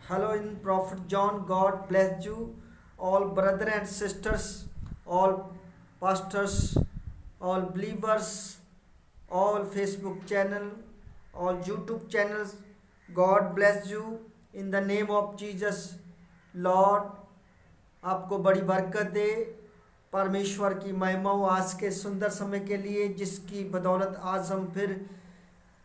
Hello in Prophet John. God bless you, all brother and sisters, all pastors, all believers, all Facebook channel, all YouTube channels. God bless you in the name of Jesus. Lord आपको बड़ी बरकत दे। परमेश्वर की महिमा हो आज के सुंदर समय के लिए, जिसकी बदौलत आज हम फिर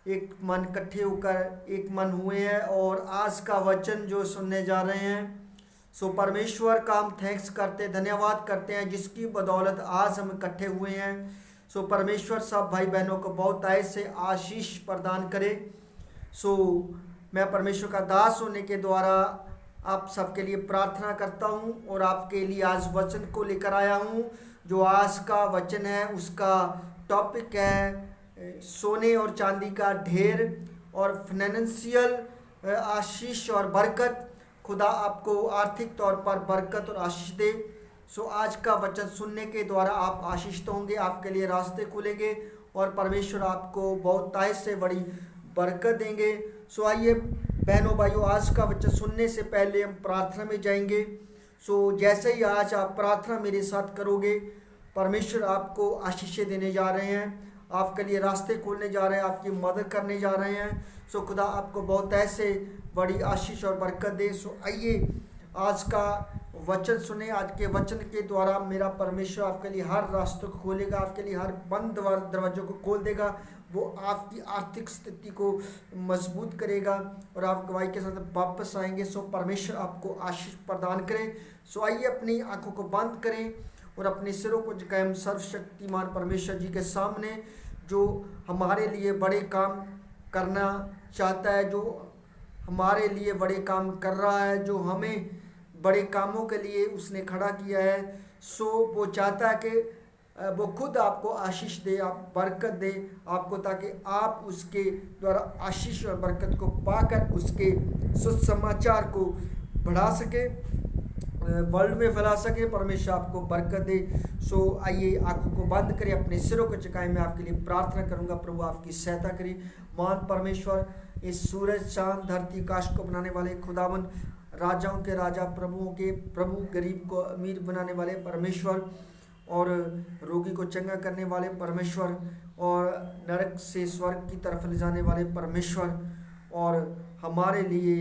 एक मन इकट्ठे होकर एक मन हुए हैं और आज का वचन जो सुनने जा रहे हैं। सो परमेश्वर का हम थैंक्स करते, धन्यवाद करते हैं, जिसकी बदौलत आज हम इकट्ठे हुए हैं। सो परमेश्वर सब भाई बहनों को बहुत आय से आशीष प्रदान करे। सो मैं परमेश्वर का दास होने के द्वारा आप सबके लिए प्रार्थना करता हूं और आपके लिए आज वचन को लेकर आया हूं। जो आज का वचन है उसका टॉपिक है सोने और चांदी का ढेर और फाइनेंशियल आशीष और बरकत। खुदा आपको आर्थिक तौर पर बरकत और आशीष दे। सो आज का वचन सुनने के द्वारा आप आशीषित होंगे, आपके लिए रास्ते खुलेंगे और परमेश्वर आपको बहुत ताय से बड़ी बरकत देंगे। सो आइए बहनों भाइयों, आज का वचन सुनने से पहले हम प्रार्थना में जाएंगे। सो जैसे ही आज आप प्रार्थना मेरे साथ करोगे, परमेश्वर आपको आशीषें देने जा रहे हैं, आपके लिए रास्ते खोलने जा रहे हैं, आपकी मदद करने जा रहे हैं। सो खुदा आपको बहुत ऐसे बड़ी आशीष और बरकत दे। सो आइए आज का वचन सुने। आज के वचन के द्वारा मेरा परमेश्वर आपके लिए हर रास्तों को खोलेगा, आपके लिए हर बंद दरवाजों को खोल देगा। वो आपकी आर्थिक स्थिति को मजबूत करेगा और आप गवाही के साथ वापस आएंगे। सो परमेश्वर आपको आशीष प्रदान करें। सो आइए अपनी आंखों को बंद करें और अपने सिरों को झुकाएं हम सर्वशक्तिमान परमेश्वर जी के सामने, जो हमारे लिए बड़े काम करना चाहता है, जो हमारे लिए बड़े काम कर रहा है, जो हमें बड़े कामों के लिए उसने खड़ा किया है। सो वो चाहता है कि वो खुद आपको आशीष दे, आप बरकत दे आपको, ताकि आप उसके द्वारा आशीष और बरकत को पाकर उसके सुसमाचार को बढ़ा सके, वर्ल्ड में फैला सके। परमेश्वर आपको बरकत दे। सो आइए आंखों को बंद करें, अपने सिरों को झुकाएं। मैं आपके लिए प्रार्थना करूंगा, प्रभु आपकी सहायता करें। महान परमेश्वर, इस सूरज चांद धरती आकाश को बनाने वाले खुदावन, राजाओं के राजा प्रभुओं के प्रभु, गरीब को अमीर बनाने वाले परमेश्वर और रोगी को चंगा करने वाले परमेश्वर और नरक से स्वर्ग की तरफ ले जाने वाले परमेश्वर और हमारे लिए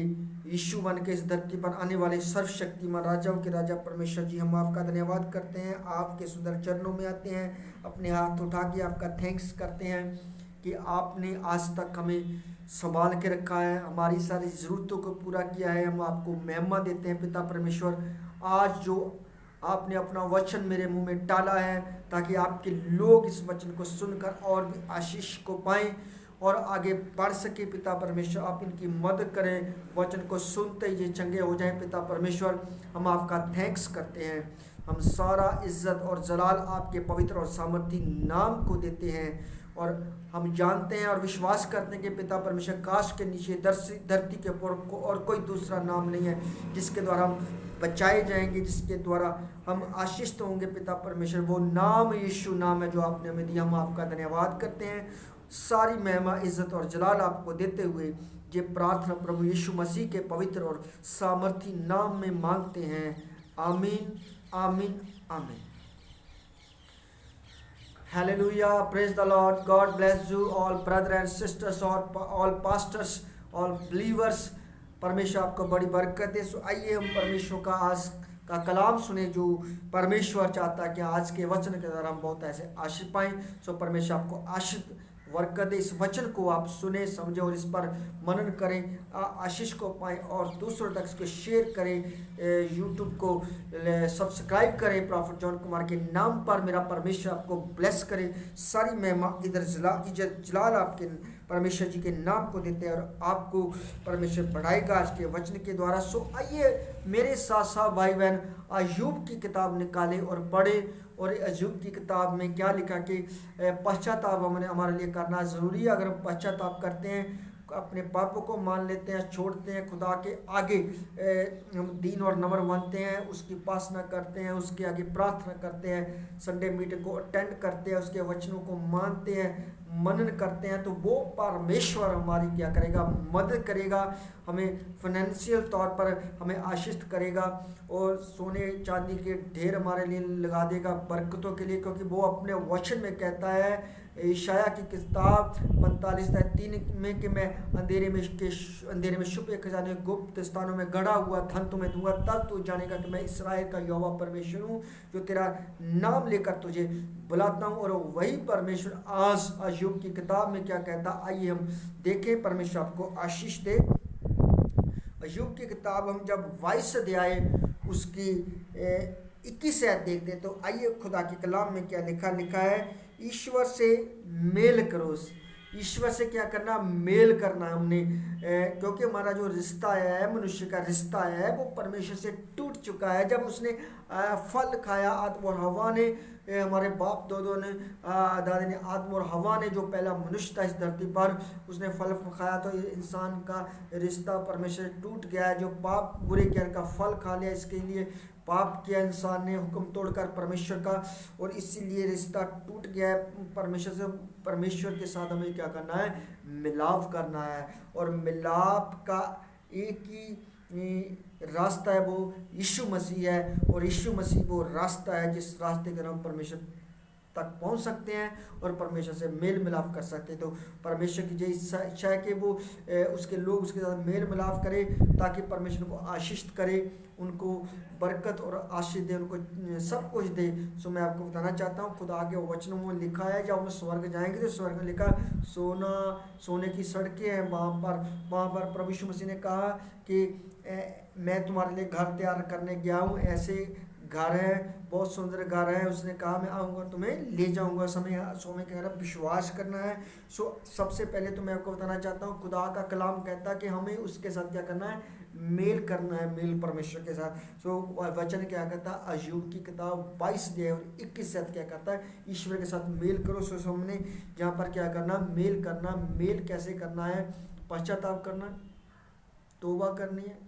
यीशु बन के इस धरती पर आने वाले सर्वशक्तिमान राजाओं के राजा परमेश्वर जी, हम आपका धन्यवाद करते हैं। आपके सुंदर चरणों में आते हैं, अपने हाथ उठा के आपका थैंक्स करते हैं कि आपने आज तक हमें संभाल के रखा है, हमारी सारी ज़रूरतों को पूरा किया है। हम आपको महिमा देते हैं पिता परमेश्वर। आज जो आपने अपना वचन मेरे मुंह में डाला है, ताकि आपके लोग इस वचन को सुनकर और भी आशीष को पाएं और आगे बढ़ सके। पिता परमेश्वर आप इनकी मदद करें, वचन को सुनते ही ये चंगे हो जाएं। पिता परमेश्वर हम आपका थैंक्स करते हैं, हम सारा इज्जत और जलाल आपके पवित्र और सामर्थी नाम को देते हैं। और हम जानते हैं और विश्वास करते हैं कि पिता परमेश्वर काश के नीचे धरती के ऊपर और कोई दूसरा नाम नहीं है जिसके द्वारा हम बचाए जाएंगे, जिसके द्वारा हम आशीषित होंगे। पिता परमेश्वर वो नाम यीशु नाम है जो आपने हमें दिया। हम आपका धन्यवाद करते हैं, सारी महिमा इज्जत और जलाल आपको देते हुए ये प्रार्थना प्रभु यीशु मसीह के पवित्र और सामर्थी नाम में मांगते हैं। आमीन आमीन आमीन। Hallelujah, praise the Lord. God bless you all brother and sisters और all pastors, all believers। परमेश्वर आपको बड़ी बरकत दे। सो आइए हम परमेश्वर का आज का कलाम सुने, जो परमेश्वर चाहता है कि आज के वचन के द्वारा हम बहुत ऐसे आशीष पाएं। सो परमेश्वर आपको आशीष बरकत दे। इस वचन को आप सुने, समझे और इस पर मनन करें, आशीष को पाएं और दूसरों तक इसको शेयर करें। यूट्यूब को सब्सक्राइब करें। प्रॉफेट जॉन कुमार के नाम पर मेरा परमेश्वर आपको ब्लेस करे। सारी महिमा इज्जत जलाल आपके परमेश्वर जी के नाम को देते हैं और आपको परमेश्वर बढ़ाएगा आज के वचन के द्वारा। सो आइए मेरे साथ साथ भाई बहन अय्यूब की किताब निकालें और पढ़ें। और अय्यूब की किताब में क्या लिखा कि पश्चाताप हमारे लिए करना ज़रूरी है। अगर हम पश्चाताप करते हैं, अपने पापों को मान लेते हैं, छोड़ते हैं, खुदा के आगे हम दीन और नम्र बनते हैं, उसकी उपासना करते हैं, उसके आगे प्रार्थना करते हैं, संडे मीटिंग को अटेंड करते हैं, उसके वचनों को मानते हैं, मनन करते हैं तो वो परमेश्वर हमारी क्या करेगा, मदद करेगा, हमें फाइनेंशियल तौर पर हमें आशीष करेगा और सोने चांदी के ढेर हमारे लिए लगा देगा बरकतों के लिए, क्योंकि वो अपने वचन में कहता है ईशाया की किताब 45:3 में कि मैं अंधेरे में छुपे खजाने गुप्त स्थानों में गड़ा हुआ धन तुम्हें दूंगा, तब तू जानेगा कि मैं इस्राएल का यहोवा परमेश्वर हूँ जो तेरा नाम लेकर तुझे बुलाता हूँ। और वही परमेश्वर आज अय्यूब की किताब में क्या कहता, आइए हम देखें, परमेश्वर आपको आशीष दे। अय्यूब की किताब हम जब 22 अध्याय उसकी 21 आयत देखते हैं तो आइए खुदा के कलाम में क्या लिखा है, ईश्वर से मेल करो। ईश्वर से क्या करना, मेल करना हमने, क्योंकि हमारा जो रिश्ता है, मनुष्य का रिश्ता है, वो परमेश्वर से टूट चुका है। जब उसने फल खाया, आदम और हवा ने, हमारे बाप दादा ने, आदम और हवा ने, जो पहला मनुष्य था इस धरती पर, उसने फल खाया तो इंसान का रिश्ता परमेश्वर से टूट गया है। जो पाप बुरे ज्ञान का फल खा लिया, इसके लिए पाप किया इंसान ने हुक्म तोड़कर परमेश्वर का, और इसीलिए रिश्ता टूट गया है परमेश्वर से। परमेश्वर के साथ हमें क्या करना है, मिलाप करना है, और मिलाप का एक ही रास्ता है, वो यीशु मसीह है। और यीशु मसीह वो रास्ता है जिस रास्ते के नाम परमेश्वर तक पहुंच सकते हैं और परमेश्वर से मेल मिलाप कर सकते हैं। तो परमेश्वर की जो इच्छा है कि वो उसके लोग उसके साथ मेल मिलाप करें, ताकि परमेश्वर को आशीष करे, उनको बरकत और आशीष दे, उनको सब कुछ दे। सो मैं आपको बताना चाहता हूँ, खुदा के वचनों में लिखा है, जब हम स्वर्ग जाएंगे तो स्वर्ग में लिखा सोने की सड़कें हैं, वहाँ पर प्रभु यीशु मसीह ने कहा कि मैं तुम्हारे लिए घर तैयार करने गया हूँ। ऐसे घर है, बहुत सुंदर घर है। उसने कहा मैं आऊँगा तुम्हें ले जाऊँगा। समय कह रहा विश्वास करना है। सो सबसे पहले तो मैं आपको बताना चाहता हूँ, खुदा का कलाम कहता है कि हमें उसके साथ क्या करना है, मेल करना है, मेल परमेश्वर के साथ। सो वचन क्या कहता है, अय्यूब की किताब 22 अध्याय और 21 क्या कहता है, ईश्वर के साथ मेल करो। सो हमने यहाँ पर क्या करना, मेल करना। मेल कैसे करना है, पश्चाताप करना, तौबा करनी है,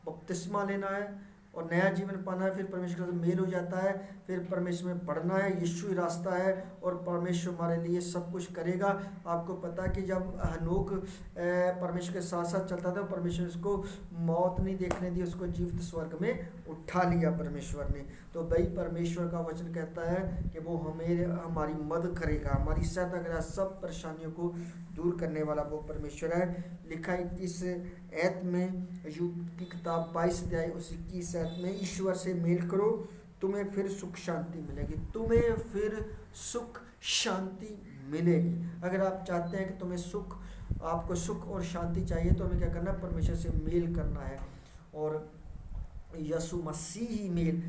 बपतिस्मा लेना है और नया जीवन पाना है। फिर परमेश्वर से मेल हो जाता है, फिर परमेश्वर में बढ़ना है। यीशु ही रास्ता है और परमेश्वर हमारे लिए सब कुछ करेगा। आपको पता है कि जब हनोक परमेश्वर के साथ साथ चलता था, परमेश्वर उसको मौत नहीं देखने दी, उसको जीवित स्वर्ग में उठा लिया परमेश्वर ने। तो भाई परमेश्वर का वचन कहता है कि वो हमारी मदद करेगा, हमारी सहायता करेगा, सब परेशानियों को दूर करने वाला वो परमेश्वर है। लिखा 21 आयत में, अय्यूब की किताब 22 अध्याय उस 21 आयत में, ईश्वर से मेल करो, तुम्हें फिर सुख शांति मिलेगी। तुम्हें फिर सुख शांति मिलेगी। अगर आप चाहते हैं कि तुम्हें सुख, आपको सुख और शांति चाहिए, तो हमें क्या करना है, परमेश्वर से मेल करना है। और यीशु मसीह ही मेल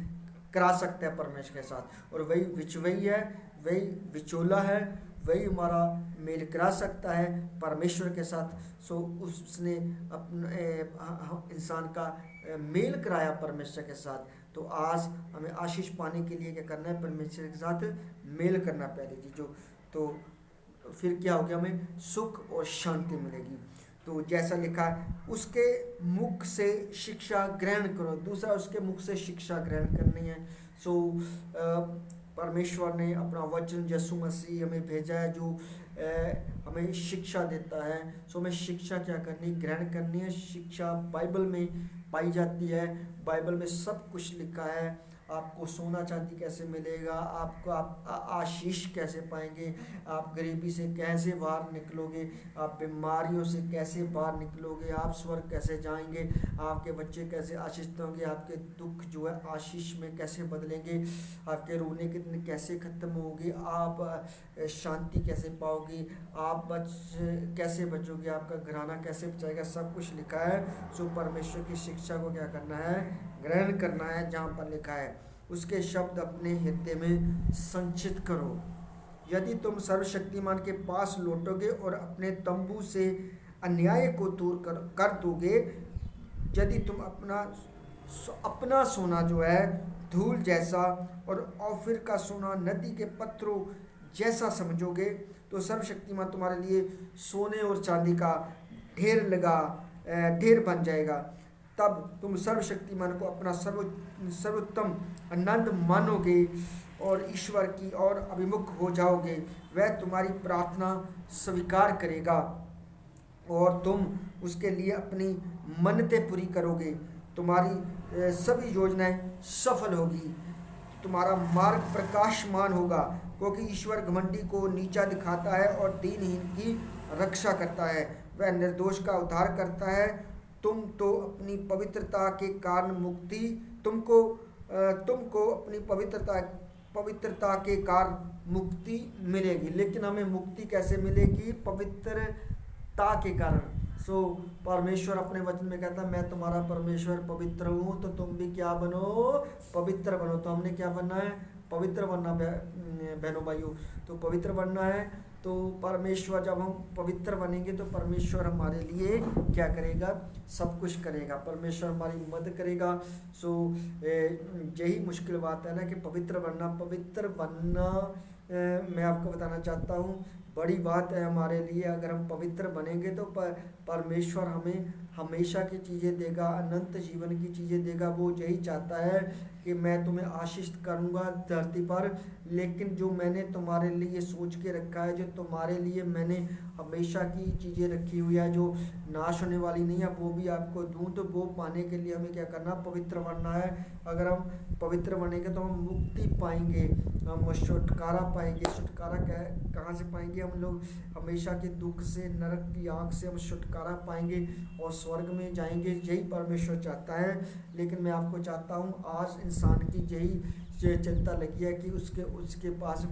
करा सकता है परमेश्वर के साथ, और वही विचवई है, वही विचोला है, वही हमारा मेल करा सकता है परमेश्वर के साथ। सो उसने अपने इंसान का मेल कराया परमेश्वर के साथ। तो आज हमें आशीष पाने के लिए क्या करना है, परमेश्वर के साथ मेल करना पहले जी। तो फिर क्या हो गया, हमें सुख और शांति मिलेगी। तो जैसा लिखा है, उसके मुख से शिक्षा ग्रहण करो। दूसरा, उसके मुख से शिक्षा ग्रहण करनी है। सो परमेश्वर ने अपना वचन यीशु मसीह हमें भेजा है, जो हमें शिक्षा देता है। सो हमें शिक्षा क्या करनी, ग्रहण करनी है। शिक्षा बाइबल में पाई जाती है। बाइबल में सब कुछ लिखा है। आपको सोना चांदी कैसे मिलेगा, आपको आप आशीष कैसे पाएंगे, आप गरीबी से कैसे बाहर निकलोगे, आप बीमारियों से कैसे बाहर निकलोगे, आप स्वर्ग कैसे जाएंगे, आपके बच्चे कैसे आशीषित होंगे, आपके दुख जो है आशीष में कैसे बदलेंगे, आपके रोने के दिन कैसे ख़त्म होगी, आप शांति कैसे पाओगे, आप कैसे बचोगे, आपका घराना कैसे बचाएगा, सब कुछ लिखा है। सो परमेश्वर की शिक्षा को क्या करना है, ग्रहण करना है। जहाँ पर लिखा है, उसके शब्द अपने हृदय में संचित करो। यदि तुम सर्वशक्तिमान के पास लौटोगे और अपने तंबू से अन्याय को दूर कर दोगे, यदि तुम अपना सोना जो है धूल जैसा और ऑफिर का सोना नदी के पत्थरों जैसा समझोगे, तो सर्वशक्तिमान तुम्हारे लिए सोने और चांदी का ढेर बन जाएगा। तब तुम सर्वशक्तिमान को अपना सर्वोत्तम आनंद मानोगे और ईश्वर की ओर अभिमुख हो जाओगे। वह तुम्हारी प्रार्थना स्वीकार करेगा और तुम उसके लिए अपनी मन्नतें पूरी करोगे। तुम्हारी सभी योजनाएं सफल होगी। तुम्हारा मार्ग प्रकाशमान होगा, क्योंकि ईश्वर घमंडी को नीचा दिखाता है और दीनहीन की रक्षा करता है। वह निर्दोष का उद्धार करता है। तुम तो अपनी पवित्रता के कारण मुक्ति तुमको अपनी पवित्रता के कारण मुक्ति मिलेगी। लेकिन हमें मुक्ति कैसे मिलेगी? पवित्रता के कारण। परमेश्वर अपने वचन में कहता है, मैं तुम्हारा परमेश्वर पवित्र हूँ, तो तुम भी क्या बनो? पवित्र बनो। तो हमने क्या बनना है? पवित्र बनना बहनों भाइयों। तो पवित्र बनना है, तो परमेश्वर, जब हम पवित्र बनेंगे तो परमेश्वर हमारे लिए क्या करेगा? सब कुछ करेगा। परमेश्वर हमारी मदद करेगा। यही मुश्किल बात है ना कि पवित्र बनना मैं आपको बताना चाहता हूँ, बड़ी बात है हमारे लिए। अगर हम पवित्र बनेंगे तो परमेश्वर हमें हमेशा की चीज़ें देगा, अनंत जीवन की चीज़ें देगा। वो यही चाहता है कि मैं तुम्हें आशीष करूँगा धरती पर, लेकिन जो मैंने तुम्हारे लिए सोच के रखा है, जो तुम्हारे लिए मैंने हमेशा की चीज़ें रखी हुई है, जो नाश होने वाली नहीं है, वो भी आपको दूँ। तो वो पाने के लिए हमें क्या करना? पवित्र बनना है। अगर हम पवित्र बनेंगे तो हम मुक्ति पाएंगे, हम छुटकारा पाएंगे। छुटकारा कहाँ से पाएंगे? हम लोग हमेशा के दुख से, नरक की आग से हम छुटकारा पाएंगे और स्वर्ग में जाएंगे। यही परमेश्वर चाहता है। लेकिन मैं आपको चाहता हूँ, आज इंसान की यही चिंता लगी है कि उसके पास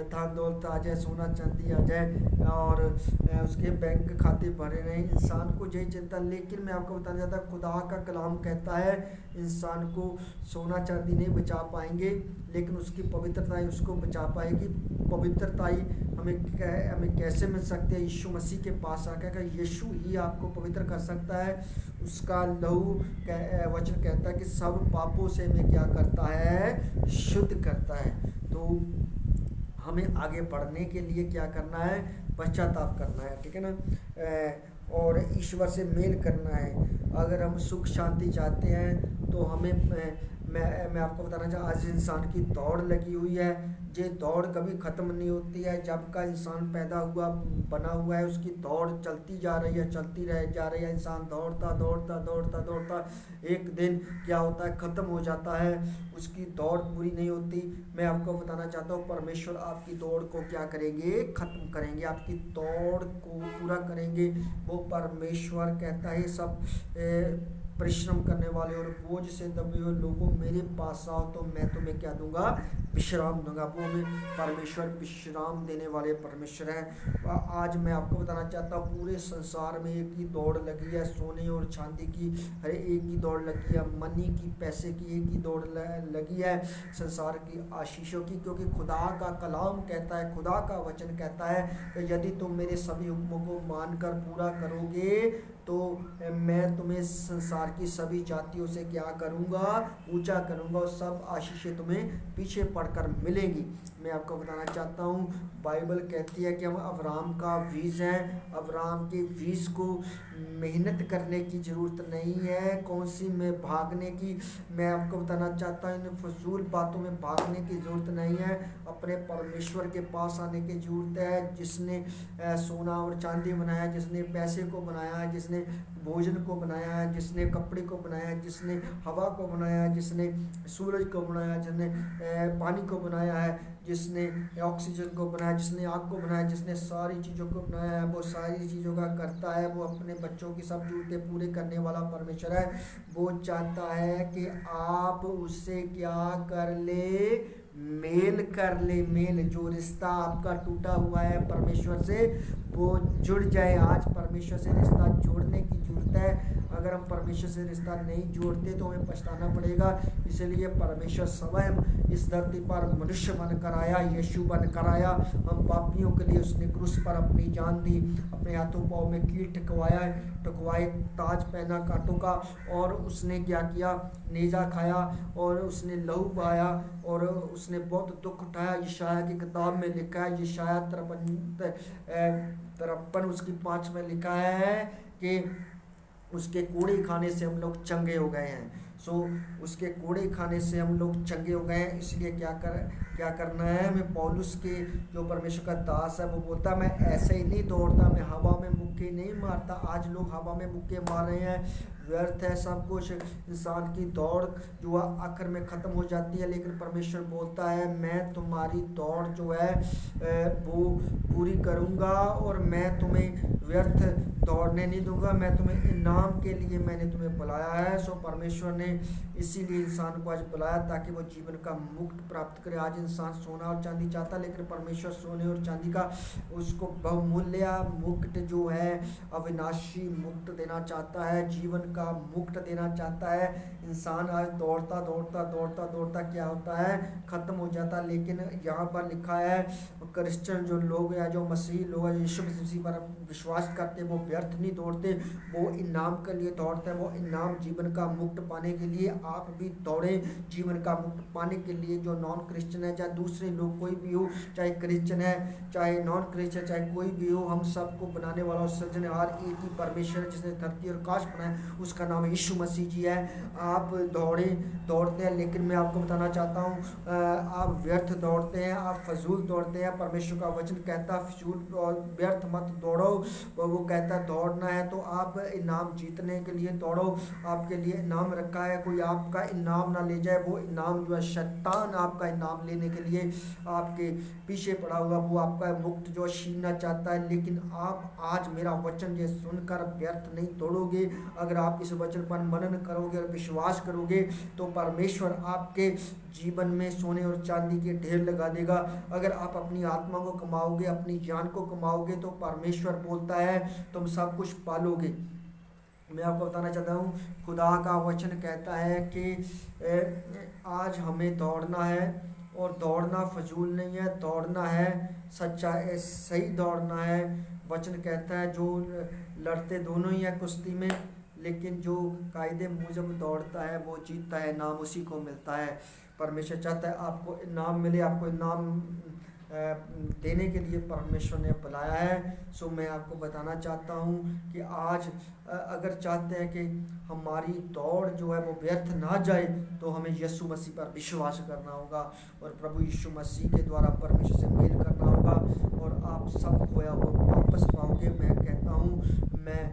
धन दौलत आ जाए, सोना चांदी आ जाए और उसके बैंक खाते भरे रहें। इंसान को यही चिंता। लेकिन मैं आपको बताना चाहता हूँ, खुदा का कलाम कहता है इंसान को सोना चांदी नहीं बचा पाएंगे, लेकिन उसकी पवित्रता ही उसको बचा पाएगी। पवित्रता ही हमें कैसे मिल सकती है? यीशु मसीह के पास आकर यीशु ही आपको पवित्र कर सकता है। उसका लहू वचन कहता है कि सब पापों से हमें क्या करता है? शुद्ध करता है। तो हमें आगे बढ़ने के लिए क्या करना है? पश्चाताप करना है, ठीक है ना, और ईश्वर से मेल करना है। अगर हम सुख शांति चाहते हैं तो हमें मैं आपको बताना चाहता, आज इंसान की दौड़ लगी हुई है। ये दौड़ कभी ख़त्म नहीं होती है। जब का इंसान पैदा हुआ बना हुआ है, उसकी दौड़ चलती जा रही है, चलती जा रही है। इंसान दौड़ता एक दिन क्या होता है? ख़त्म हो जाता है, उसकी दौड़ पूरी नहीं होती। मैं आपको बताना चाहता हूँ, परमेश्वर आपकी दौड़ को क्या करेंगे? ख़त्म करेंगे, आपकी दौड़ को पूरा करेंगे। वो परमेश्वर कहता है, सब परिश्रम करने वाले और बोझ से दबे हुए लोगों, मेरे पास आओ तो मैं तुम्हें क्या दूंगा? विश्राम दूंगा। वो हमें परमेश्वर विश्राम देने वाले परमेश्वर हैं। आज मैं आपको बताना चाहता हूँ, पूरे संसार में एक ही दौड़ लगी है, सोने और चांदी की हर एक ही दौड़ लगी है, मनी की, पैसे की एक ही दौड़ लगी है, संसार की आशीषों की। क्योंकि खुदा का कलाम कहता है, खुदा का वचन कहता है कि यदि तुम मेरे सभी हुक्मों को मानकर पूरा करोगे तो मैं तुम्हें संसार की सभी जातियों से क्या करूँगा? ऊंचा करूँगा और सब आशीषें तुम्हें पीछे पड़कर मिलेंगी। मैं आपको बताना चाहता हूँ, बाइबल कहती है कि हम अब्राहम का बीज हैं। अब्राहम के बीज को मेहनत करने की ज़रूरत नहीं है, कौन सी में भागने की। मैं आपको बताना चाहता हूँ, इन फजूल बातों में भागने की ज़रूरत नहीं है। अपने परमेश्वर के पास आने की ज़रूरत है, जिसने सोना और चांदी बनाया, जिसने पैसे को बनाया है, जिसने भोजन को बनाया है, जिसने कपड़े को बनाया है, जिसने हवा को बनाया है, जिसने सूरज को बनाया है, जिसने पानी को बनाया है, जिसने ऑक्सीजन को बनाया, जिसने आग को बनाया, जिसने सारी चीज़ों को बनाया है, वो सारी चीज़ों का करता है। वो अपने बच्चों की सब ज़रूरतें पूरे करने वाला परमेश्वर है। वो चाहता है कि आप उससे क्या कर ले? मेल कर ले। मेल, जो रिश्ता आपका टूटा हुआ है परमेश्वर से, वो जुड़ जाए। आज परमेश्वर से रिश्ता जोड़ने की ज़रूरत है। अगर हम परमेश्वर से रिश्ता नहीं जोड़ते तो हमें पछताना पड़ेगा। इसलिए परमेश्वर स्वयं इस धरती पर मनुष्य बनकर आया, यीशु बनकर आया। हम पापियों के लिए उसने क्रूस पर अपनी जान दी, अपने हाथों पाँव में कील टकवाए, ताज पहना कांटों का, और उसने क्या किया? नेजा खाया और उसने लहू बहाया और उसने बहुत दुख उठाया। यशाया की किताब में लिखा है, यशाया 53 उसकी 5 में लिखा है कि उसके कूड़े खाने से हम लोग चंगे हो गए हैं। सो उसके कूड़े खाने से हम लोग चंगे हो गए हैं। इसलिए क्या करना है हमें? पौलुस के जो परमेश्वर का दास है वो बोलता है, मैं ऐसे ही नहीं दौड़ता, मैं हवा में मुक्के नहीं मारता। आज लोग हवा में मुक्के मार रहे हैं, व्यर्थ है सब कुछ। इंसान की दौड़ जो आखिर में ख़त्म हो जाती है, लेकिन परमेश्वर बोलता है मैं तुम्हारी दौड़ जो है वो पूरी करूँगा, और मैं तुम्हें व्यर्थ दौड़ने नहीं दूंगा, मैं तुम्हें इनाम के लिए मैंने तुम्हें बुलाया है। सो परमेश्वर ने इसीलिए इंसान को आज बुलाया ताकि वो जीवन का मुक्त प्राप्त करे। आज इंसान सोना और चांदी चाहता, लेकिन परमेश्वर सोने और चांदी का उसको बहुमूल्य मुक्त जो है अविनाशी मुक्त देना चाहता है, जीवन का मुक्त देना चाहता है। इंसान आज दौड़ता दौड़ता दौड़ता दौड़ता क्या होता है? ख़त्म हो जाता। लेकिन यहाँ पर लिखा है क्रिश्चियन जो लोग या जो मसीह लोग यीशु मसीह पर विश्वास करते हैं वो व्यर्थ नहीं दौड़ते, वो इनाम के लिए दौड़ते हैं। वो इनाम जीवन का मुक्त पाने के लिए। आप भी दौड़ें जीवन का मुक्त पाने के लिए। जो नॉन क्रिश्चियन है, चाहे दूसरे लोग कोई भी हो, चाहे क्रिश्चियन है चाहे नॉन क्रिश्चियन, चाहे कोई भी हो, हम सबको बनाने वाला और सृजनहार एक ही परमेश्वर है जिसने धरती और आकाश बनाया, उसका नाम यीशु मसीह जी है। आप दौड़ते हैं, लेकिन मैं आपको बताना चाहता हूँ आप व्यर्थ दौड़ते हैं, आप फजूल दौड़ते हैं। परमेश्वर का वचन कहता है फजूल और व्यर्थ मत दौड़ो। वो कहता है दौड़ना है तो आप इनाम जीतने के लिए दौड़ो। आपके लिए इनाम रखा है, कोई आपका इनाम ना ले जाए। वो इनाम जो है शैतान आपका इनाम लेने के लिए आपके पीछे पड़ा हुआ, वो आपका मुक्त जो छीनना चाहता है। लेकिन आप आज मेरा वचन ये सुनकर व्यर्थ नहीं दौड़ोगे। अगर आप इस वचन पर मनन करोगे और विश्वास करोगे तो परमेश्वर आपके जीवन में सोने और चांदी के ढेर लगा देगा। अगर आप अपनी आत्मा को कमाओगे, अपनी जान को कमाओगे, तो परमेश्वर बोलता है तुम सब कुछ पालोगे। मैं आपको बताना चाहता हूँ खुदा का वचन कहता है कि आज हमें दौड़ना है, और दौड़ना फजूल नहीं है, दौड़ना है सच्चा सही दौड़ना है। वचन कहता है जो लड़ते दोनों ही है कुश्ती में, लेकिन जो कायदे मुजब दौड़ता है वो जीतता है, नाम उसी को मिलता है। परमेश्वर चाहता है आपको इनाम मिले, आपको इनाम देने के लिए परमेश्वर ने बुलाया है। सो मैं आपको बताना चाहता हूँ कि आज अगर चाहते हैं कि हमारी दौड़ जो है वो व्यर्थ ना जाए, तो हमें यीशु मसीह पर विश्वास करना होगा और प्रभु यीशु मसीह के द्वारा परमेश्वर से मेल करना होगा, और आप सब खोया हुआ वापस पाओगे। मैं कहता हूँ, मैं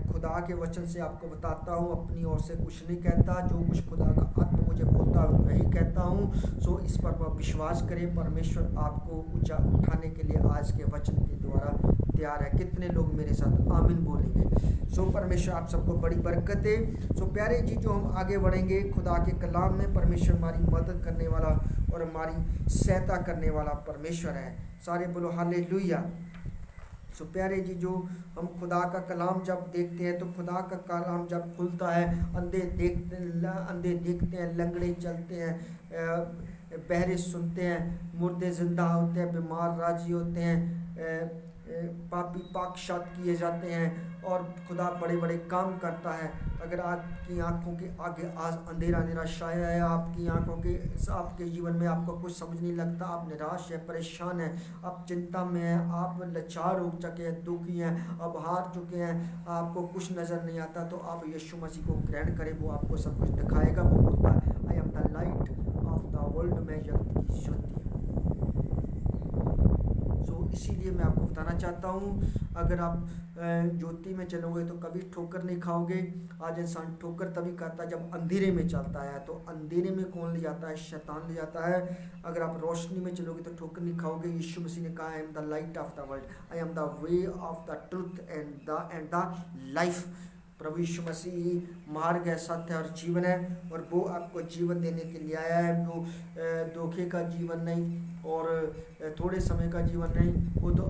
खुदा के वचन से आपको बताता हूँ, अपनी ओर से कुछ नहीं कहता, जो कुछ खुदा का आत्मा मुझे बोलता है वही कहता हूँ। सो इस पर विश्वास करें। परमेश्वर आपको ऊंचा उठाने के लिए आज के वचन के द्वारा तैयार है। कितने लोग मेरे साथ आमीन बोलेंगे? सो परमेश्वर आप सबको बड़ी बरकत दे। सो प्यारे जी, जो हम आगे बढ़ेंगे खुदा के कलाम में, परमेश्वर हमारी मदद करने वाला और हमारी सहायता करने वाला परमेश्वर है। सारे बोलो हालेलुया। सो प्यारे जी, जो हम खुदा का कलाम जब देखते हैं तो खुदा का कलाम जब खुलता है, अंधे देखते हैं, लंगड़े चलते हैं, बहरे सुनते हैं, मुर्दे जिंदा होते हैं, बीमार राजी होते हैं, पापी पाकशात किए जाते हैं, और खुदा बड़े बड़े काम करता है। अगर आपकी आंखों के आगे आज अंधेरा अंधेरा छाया है, आपकी आंखों के आपके जीवन में आपको कुछ समझ नहीं लगता, आप निराश है, परेशान है, आप चिंता में हैं, आप लाचार हो चुके हैं, दुखी हैं, अब हार चुके हैं, आपको कुछ नज़र नहीं आता, तो आप यीशु मसीह को ग्रहण करें। वो आपको सब कुछ दिखाएगा। वो बोलता है आई am the light of the world, मैं जगत की ज्योति हूँ। इसीलिए मैं आपको बताना चाहता हूँ, अगर आप ज्योति में चलोगे तो कभी ठोकर नहीं खाओगे। आज इंसान ठोकर तभी खाता है जब अंधेरे में चलता है, तो अंधेरे में कौन ले जाता है? शैतान ले जाता है। अगर आप रोशनी में चलोगे तो ठोकर नहीं खाओगे। यीशु मसीह ने कहा I am the light of the world, I am the way of the truth and the life. प्रभु यीशु मसीह मार्ग है, सत्य और जीवन है, और वो आपको जीवन देने के लिए आया है। वो धोखे का जीवन नहीं और थोड़े समय का जीवन नहीं, वो तो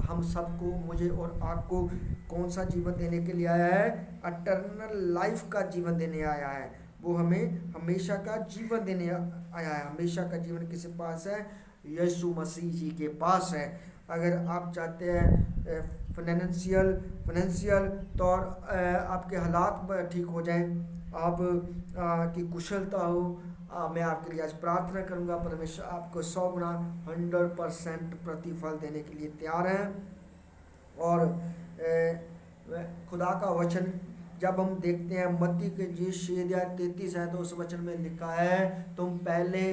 हम सबको, मुझे और आपको कौन सा जीवन देने के लिए आया है? अटर्नल लाइफ का जीवन देने आया है। वो हमें हमेशा का जीवन देने आया है। हमेशा का जीवन किसके पास है? यीशु मसीह जी के पास है। अगर आप चाहते हैं फाइनेंशियल तौर आपके हालात ठीक हो जाएं, आप की कुशलता हो, मैं आपके लिए आज प्रार्थना करूंगा। परमेश्वर आपको 100 गुना 100% प्रतिफल देने के लिए तैयार है। और खुदा का वचन जब हम देखते हैं मत्ती के जी 6:33 है, तो उस वचन में लिखा है, तुम पहले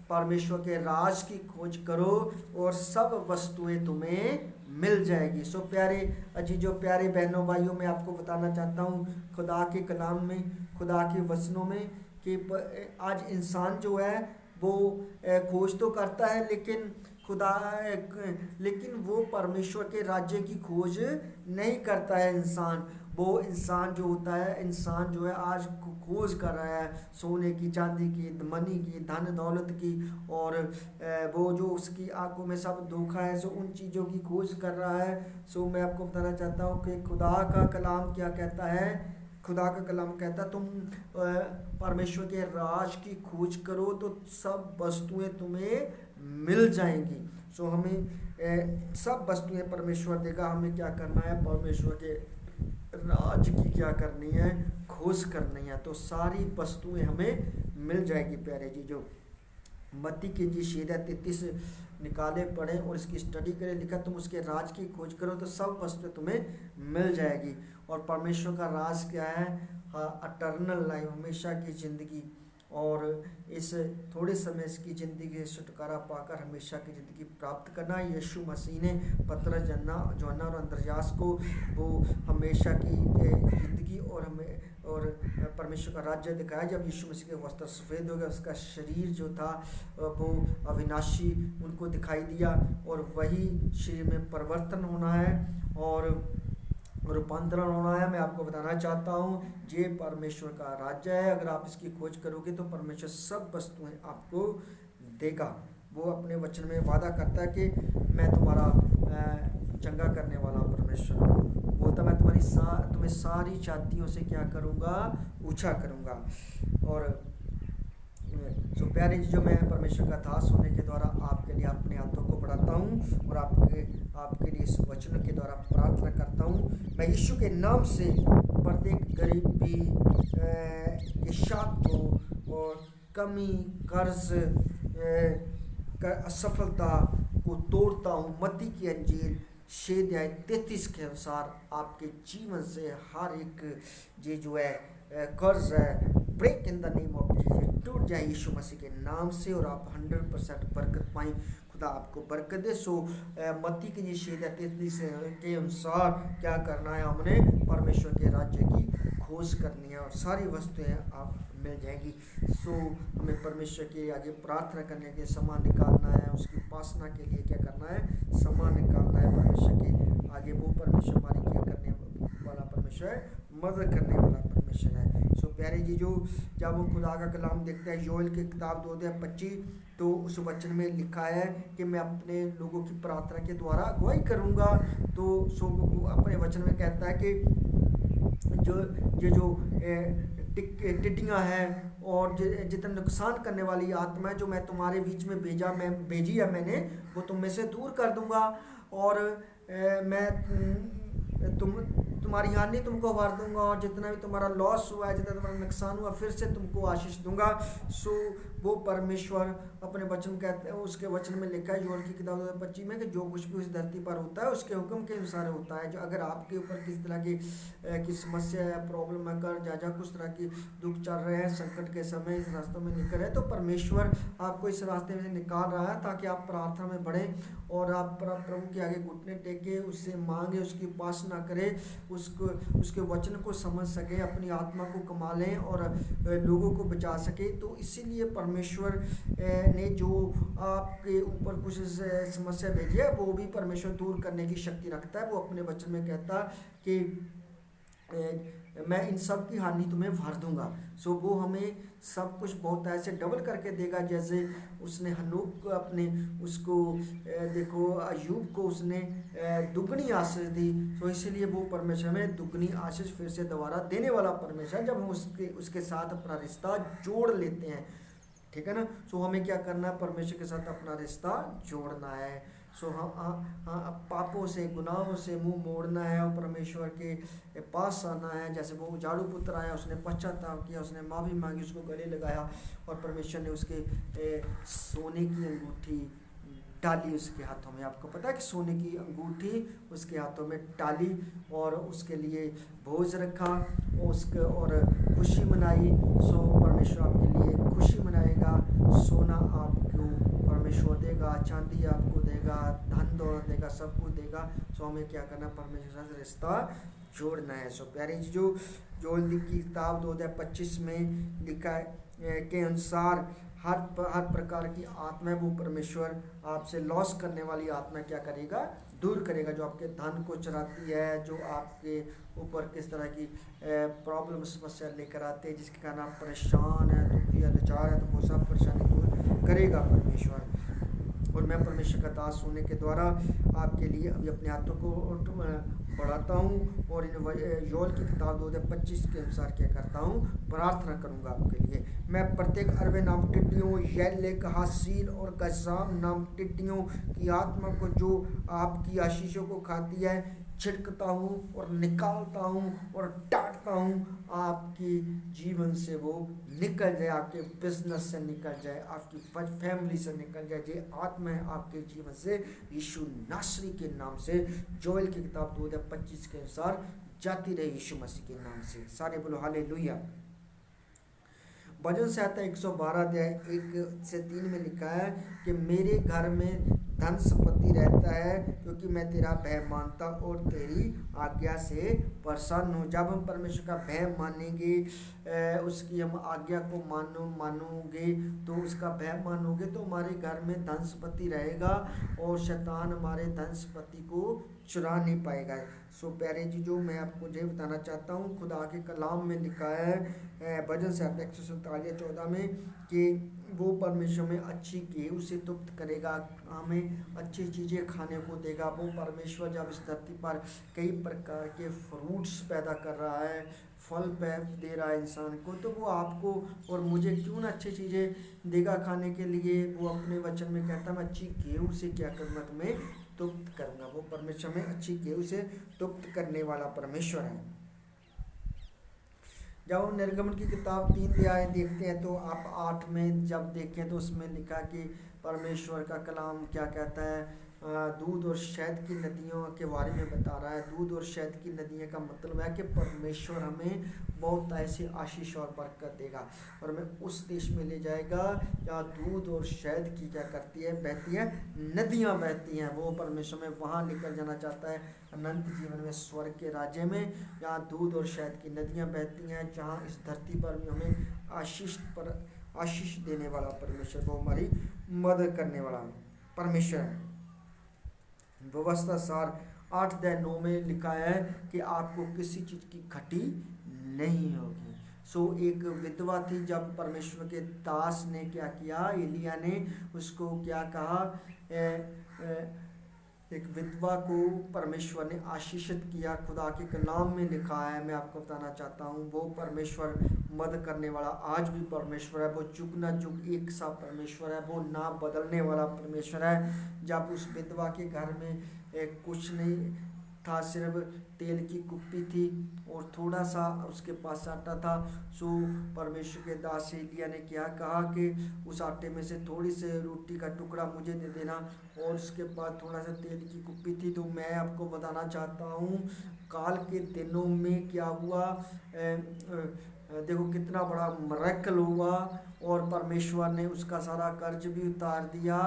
परमेश्वर के राज की खोज करो और सब वस्तुएं तुम्हें मिल जाएगी। सो प्यारे अजीजों, प्यारे बहनों भाइयों, मैं आपको बताना चाहता हूँ खुदा के कलाम में, खुदा के वचनों में, कि आज इंसान जो है वो खोज तो करता है, लेकिन लेकिन वो परमेश्वर के राज्य की खोज नहीं करता है। वो इंसान जो होता है, इंसान जो है आज खोज कर रहा है सोने की, चांदी की, मनी की, धन दौलत की, और वो जो उसकी आंखों में सब धोखा है, सो उन चीज़ों की खोज कर रहा है। सो मैं आपको बताना चाहता हूँ कि खुदा का कलाम क्या कहता है। खुदा का कलाम कहता है, तुम परमेश्वर के राज की खोज करो तो सब वस्तुएं तुम्हें मिल जाएंगी। सो हमें सब वस्तुएं परमेश्वर देगा, हमें क्या करना है, परमेश्वर के राज की क्या करनी है, खोज करनी है, तो सारी वस्तुएं हमें मिल जाएगी। प्यारे जी, जो मत्ती के जी 6:33 निकाले पढ़ें और इसकी स्टडी करें, लिखा तुम उसके राज की खोज करो तो सब वस्तुएं तुम्हें मिल जाएगी। और परमेश्वर का राज क्या है? अटर्नल लाइफ, हमेशा की ज़िंदगी, और इस थोड़े समय की ज़िंदगी से छुटकारा पाकर हमेशा की ज़िंदगी प्राप्त करना। यीशु मसीह ने पतरस, यूहन्ना और अंद्रयास को वो हमेशा की ज़िंदगी और परमेश्वर का राज्य दिखाया। जब यीशु मसीह के वस्त्र सफ़ेद हो गए, उसका शरीर जो था वो अविनाशी उनको दिखाई दिया, और वही शरीर में परिवर्तन होना है और रूपांतरण होना है। मैं आपको बताना चाहता हूँ, ये परमेश्वर का राज्य है। अगर आप इसकी खोज करोगे तो परमेश्वर सब वस्तुएं आपको देगा। वो अपने वचन में वादा करता है कि मैं तुम्हारा चंगा करने वाला परमेश्वर हूँ। बोलता मैं तुम्हें सारी जातियों से क्या करूँगा, ऊंचा करूँगा। और जो प्यारे जी, जो मैं परमेश्वर का दास होने के द्वारा आपके लिए अपने हाथों को बढ़ाता हूँ और आपके लिए इस वचन के द्वारा प्रार्थना करता हूँ। मैं यीशु के नाम से प्रत्येक गरीबी के शाप को और कमी, कर्ज, असफलता को तोड़ता हूँ। मत्ती की अंजील 6:33 के अनुसार आपके जीवन से हर एक ये जो है कर्ज है, break in the name of Jesus, टूट जाए यीशु मसीह के नाम से, और आप 100% बरकत पाएं। खुदा आपको बरकत दे। सो मत्ती की 6:33 के अनुसार क्या करना है, हमने परमेश्वर के राज्य की खोज करनी है और सारी वस्तुएं आप मिल जाएंगी। सो हमें परमेश्वर के आगे प्रार्थना करने के लिए समय निकालना है, उसकी उपासना के लिए क्या करना है, समय निकालना है परमेश्वर के आगे। वो परमेश्वर हमारी क्या करने वाला परमेश्वर है, मदद करने वाला परमेश्वर है। सो प्यारे जी, जो जब हम खुदा का कलाम देखते हैं, योएल की किताब 2:25, तो उस वचन में लिखा है कि मैं अपने लोगों की प्रार्थना के द्वारा अगुवाई करूँगा। तो सो अपने वचन में कहता है कि जो टिड्डियाँ हैं और जितना नुकसान करने वाली आत्मा है जो मैं तुम्हारे बीच में भेजी है मैंने, वो तुम में से दूर कर दूंगा, और मैं तुम्हारी हानि तुमको वार दूंगा, और जितना भी तुम्हारा लॉस हुआ है, जितना तुम्हारा नुकसान हुआ, फिर से तुमको आशीष दूंगा। सो वो परमेश्वर अपने वचन कहते हैं, उसके वचन में लिखा है योएल की किताब 2:25 में कि जो कुछ भी उस धरती पर होता है उसके हुक्म के अनुसार होता है। जो अगर आपके ऊपर किस तरह की समस्या है, प्रॉब्लम है, कर कुछ तरह की दुख चल रहे हैं, संकट के समय इस रास्तों में निकल रहे, तो परमेश्वर आपको इस रास्ते में निकाल रहा है ताकि आप प्रार्थना में बढ़ें और आप प्रभु के आगे घुटने टेके, उससे मांगे, उसकी उपासना करें, उसके वचन को समझ सके, अपनी आत्मा को कमा लें और लोगों को बचा सके। तो इसीलिए परमेश्वर ने जो आपके ऊपर कुछ समस्या भेजी है वो भी परमेश्वर दूर करने की शक्ति रखता है। वो अपने वचन में कहता कि मैं इन सब की हानि तुम्हें भर दूंगा। सो वो हमें सब कुछ बहुत ऐसे डबल करके देगा, जैसे उसने हनूक को अपने उसको देखो अय्यूब को उसने दुगनी आशीष दी। तो इसीलिए वो परमेश्वर में दुगनी आशीष फिर से दोबारा देने वाला परमेश्वर, जब हम उसके साथ अपना रिश्ता जोड़ लेते हैं, ठीक है ना। सो हमें क्या करना है, परमेश्वर के साथ अपना रिश्ता जोड़ना है। सो हम पापों से, गुनाहों से मुंह मोड़ना है और परमेश्वर के पास आना है। जैसे वो झाड़ू पुत्र आया, उसने पश्चाताप किया, उसने माफ़ी मांगी, उसको गले लगाया और परमेश्वर ने उसके सोने की अंगूठी डाली उसके हाथों में। आपको पता है कि सोने की अंगूठी उसके हाथों में डाली और उसके लिए भोज रखा उसके और खुशी मनाई। सो परमेश्वर आपके लिए खुशी मनाएगा। सोना आपको परमेश्वर देगा, चांदी आपको देगा, धन दौलत देगा, सब कुछ देगा। सो हमें क्या करना, परमेश्वर से रिश्ता जोड़ना है। सो प्यारे जो जोएल की किताब 2025 में लिखा है के अनुसार हर प्रकार की आत्मा वो परमेश्वर आपसे लॉस करने वाली आत्मा क्या करेगा, दूर करेगा। जो आपके धन को चुराती है, जो आपके ऊपर किस तरह की प्रॉब्लम समस्या लेकर आते हैं, जिसके कारण आप परेशान हैं, दुखी है, लाचार है, तो वो सब परेशानी दूर करेगा परमेश्वर। और मैं परमेश्वर का दास होने के द्वारा आपके लिए अभी अपने हाथों को बढ़ाता हूँ और इन योएल की किताब 2025 के अनुसार क्या करता हूँ, प्रार्थना करूँगा आपके लिए। मैं प्रत्येक अरबे नाम टिड्डियों, येलेक, हासील और गजाम नाम टिड्डियों की आत्मा को जो आपकी आशीषों को खाती है छिड़कता हूँ और निकालता हूँ और डांटता हूँ। आपकी जीवन से वो निकल जाए, आपके बिजनेस से निकल जाए, आपकी फैमिली से निकल जाए। ये आत्मा है आपके जीवन से यीशु नासरी के नाम से जोएल की किताब 2025 के अनुसार जाती रहे यीशु मसीह के नाम से। सारे बोलो हालेलुया। भजन संहिता 112 अध्याय 1 से 3 में लिखा है कि मेरे घर में धन संपत्ति रहता है क्योंकि मैं तेरा भय मानता और तेरी आज्ञा से प्रसन्न हूँ। जब हम परमेश्वर का भय मानेंगे, उसकी हम आज्ञा को मानोगे तो उसका भय मानोगे तो हमारे घर में धन संपत्ति रहेगा और शैतान हमारे धन संपत्ति को चुरा नहीं पाएगा। सो प्यारे जी जो मैं आपको ये बताना चाहता हूँ, खुदा के कलाम में लिखा है भजन संहिता 147:14 में कि वो परमेश्वर में अच्छी गेहूं से तृप्त करेगा, हमें अच्छी चीज़ें खाने को देगा। वो परमेश्वर जब इस धरती पर कई प्रकार के फ्रूट्स पैदा कर रहा है, फल दे रहा है इंसान को, तो वो आपको और मुझे क्यों ना अच्छी चीज़ें देगा खाने के लिए। वो अपने वचन में कहता है मैं अच्छी गेहूं से क्या करूँगा, तुम्हें तृप्त करूँगा। वो परमेश्वर में अच्छी गेहूं से तृप्त करने वाला परमेश्वर है। जब हम निर्गमन की किताब 3 अध्याय देखते हैं तो आप 8 में जब देखें तो उसमें लिखा कि परमेश्वर का कलाम क्या कहता है, दूध और शहद की नदियों के बारे में बता रहा है। दूध और शहद की नदियाँ का मतलब है कि परमेश्वर हमें बहुत ऐसी आशीष और बरकत देगा और हमें उस देश में ले जाएगा जहाँ दूध और शहद की क्या करती है, बहती है, नदियाँ बहती हैं। वो परमेश्वर में वहाँ लेकर जाना चाहता है अनंत जीवन में, स्वर्ग के राज्य में, जहाँ दूध और शहद की नदियाँ बहती हैं, जहाँ इस धरती पर भी हमें आशीष देने वाला परमेश्वर, वो हमारी मदद करने वाला परमेश्वर है। व्यवस्था सार 8:9 में लिखा है कि आपको किसी चीज़ की घटी नहीं होगी। सो एक विधवा थी, जब परमेश्वर के दास ने क्या किया, एलिया ने उसको क्या कहा, एक विधवा को परमेश्वर ने आशीषित किया। खुदा के कलाम में लिखा है, मैं आपको बताना चाहता हूँ, वो परमेश्वर मदद करने वाला आज भी परमेश्वर है। वो जुग न जुग एक सा परमेश्वर है, वो ना बदलने वाला परमेश्वर है। जब उस विधवा के घर में कुछ नहीं था, सिर्फ तेल की कुप्पी थी और थोड़ा सा उसके पास आटा था। सो परमेश्वर के दास एलिया ने क्या कहा कि उस आटे में से थोड़ी सी रोटी का टुकड़ा मुझे दे देना, और उसके पास थोड़ा सा तेल की कुप्पी थी। तो मैं आपको बताना चाहता हूँ काल के दिनों में क्या हुआ, देखो कितना बड़ा मिरेकल हुआ और परमेश्वर ने उसका सारा कर्ज भी उतार दिया।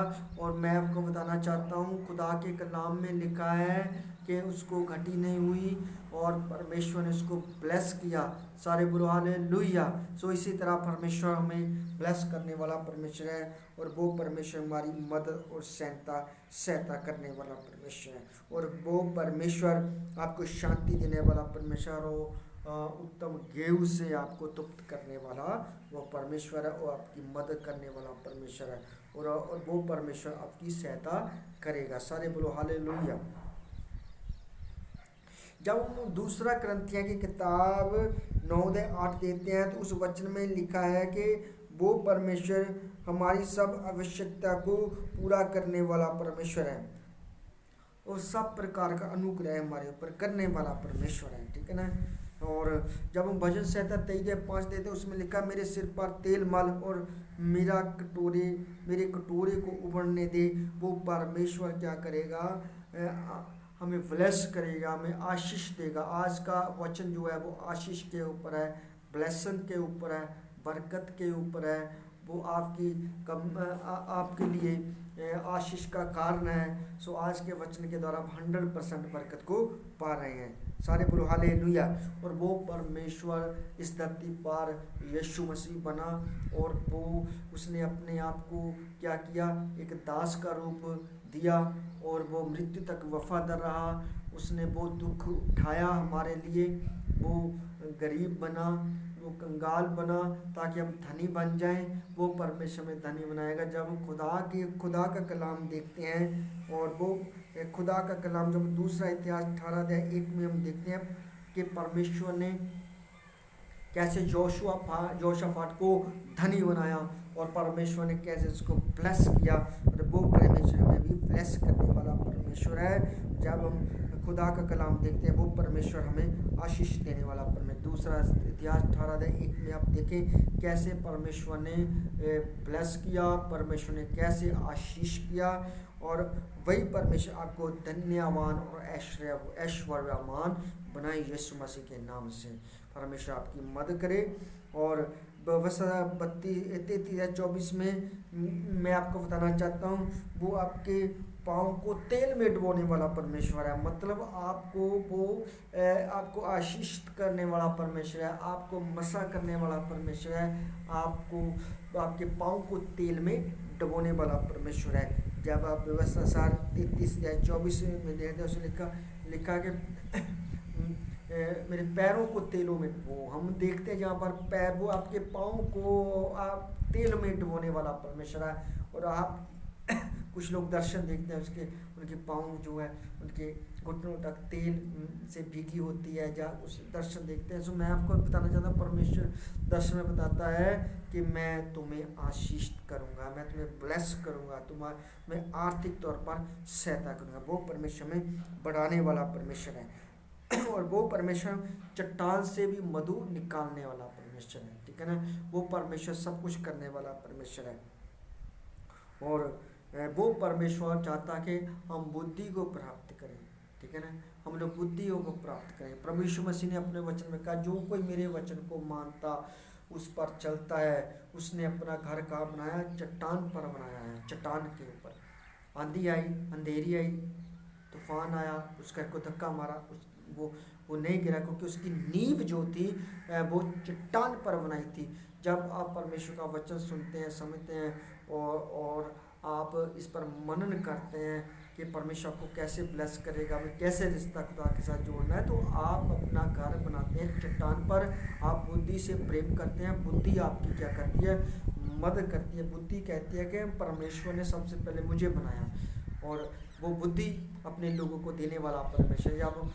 और मैं आपको बताना चाहता हूँ खुदा के कलाम में लिखा है कि उसको घटी नहीं हुई और परमेश्वर ने उसको ब्लेस किया। सारे बुरो हालेलुया। सो इसी तरह परमेश्वर हमें ब्लेस करने वाला परमेश्वर है और वो परमेश्वर हमारी मदद और सहायता करने वाला परमेश्वर है। और वो परमेश्वर आपको शांति देने वाला परमेश्वर हो, उत्तम गेहूं से आपको तृप्त करने वाला वो परमेश्वर है और आपकी मदद करने वाला परमेश्वर है और वो परमेश्वर आपकी सहायता करेगा। सारे बोलो हालेलुया। जब हम दूसरा करंथिया की किताब 9:8 देते हैं तो उस वचन में लिखा है कि वो परमेश्वर हमारी सब आवश्यकता को पूरा करने वाला परमेश्वर है और सब प्रकार का अनुग्रह हमारे ऊपर करने वाला परमेश्वर है। ठीक है ना। और जब हम भजन संहिता 23:5 देते हैं, उसमें लिखा मेरे सिर पर तेल मल और मेरे कटोरे को उबलने दे। वो परमेश्वर क्या करेगा, हमें ब्लेस करेगा, हमें आशीष देगा। आज का वचन जो है वो आशीष के ऊपर है, ब्लेसिंग के ऊपर है, बरकत के ऊपर है। वो आपके लिए आशीष का कारण है। सो आज के वचन के द्वारा आप 100% बरकत को पा रहे हैं। सारे बोलो हालेलुया। और वो परमेश्वर इस धरती पर यीशु मसीह बना और वो उसने अपने आप को क्या किया, एक दास का रूप दिया और वो मृत्यु तक वफादार रहा। उसने वो दुख उठाया हमारे लिए, वो गरीब बना, वो कंगाल बना ताकि हम धनी बन जाएं। वो परमेश्वर में धनी बनाएगा। जब हम खुदा का कलाम देखते हैं और वो खुदा का कलाम, जब दूसरा इतिहास 18:1 में हम देखते हैं कि परमेश्वर ने कैसे जोशाफाट को धनी बनाया और परमेश्वर ने कैसे उसको ब्लेस किया। और वो परमेश्वर हमें भी ब्लेस करने वाला परमेश्वर है। जब हम खुदा का कलाम देखते हैं, वो परमेश्वर हमें आशीष देने वाला परमेश्वर। दूसरा इतिहास 18:1 में आप देखें कैसे परमेश्वर ने ब्लेस किया, परमेश्वर ने कैसे आशीष किया। और वही परमेश्वर आपको धन्यवान और ऐश्वर्यवान बनाए यीशु मसीह के नाम से। परमेश्वर आपकी मदद करे। और व्यवस्था 32:23-24 में मैं आपको बताना चाहता हूँ, वो आपके पाँव को तेल में डुबोने वाला परमेश्वर है। मतलब आपको आशीष करने वाला परमेश्वर है, आपको मसा करने वाला परमेश्वर है, आपको आपके पाँव को तेल में डुबोने वाला परमेश्वर है। जब आप व्यवस्था 33:24 में देखते हैं, उसने लिखा कि मेरे पैरों को तेलों में डुबो। हम देखते हैं जहाँ पर पैर, वो आपके पाँव को आप तेल में डुबोने वाला परमेश्वर है। और आप कुछ लोग दर्शन देखते हैं, उनके पाँव जो है उनके घुटनों तक तेल से भीगी होती है, जहाँ उस दर्शन देखते हैं। सो मैं आपको बताना चाहता हूँ, परमेश्वर दर्शन में बताता है कि मैं तुम्हें आशीष करूँगा, मैं तुम्हें ब्लेस करूँगा, मैं आर्थिक तौर पर सहायता करूँगा। वो परमेश्वर में बढ़ाने वाला परमेश्वर है। और वो परमेश्वर चट्टान से भी मधु निकालने वाला परमेश्वर है, ठीक है ना। वो परमेश्वर सब कुछ करने वाला परमेश्वर है। और वो परमेश्वर चाहता कि हम बुद्धि को प्राप्त करें, ठीक है ना। हम लोग बुद्धि को प्राप्त करें। प्रभु यीशु मसीह ने अपने वचन में कहा, जो कोई मेरे वचन को मानता उस पर चलता है। उसने अपना घर कहाँ बनाया, चट्टान पर बनाया है। चट्टान के ऊपर आंधी आई, अंधेरी आई, तूफान आया, उस घर को धक्का मारा, वो नहीं गिरा, क्योंकि उसकी नींव जो थी वो चट्टान पर बनाई थी। जब आप परमेश्वर का वचन सुनते हैं, समझते हैं और आप इस पर मनन करते हैं कि परमेश्वर आपको कैसे ब्लेस करेगा, हमें कैसे रिश्ता खुदा के साथ जोड़ना है, तो आप अपना घर बनाते हैं चट्टान पर। आप बुद्धि से प्रेम करते हैं। बुद्धि आपकी क्या करती है, मदद करती है। बुद्धि कहती है कि परमेश्वर ने सबसे पहले मुझे बनाया, और वो बुद्धि अपने लोगों को देने वाला परमेश्वर। जब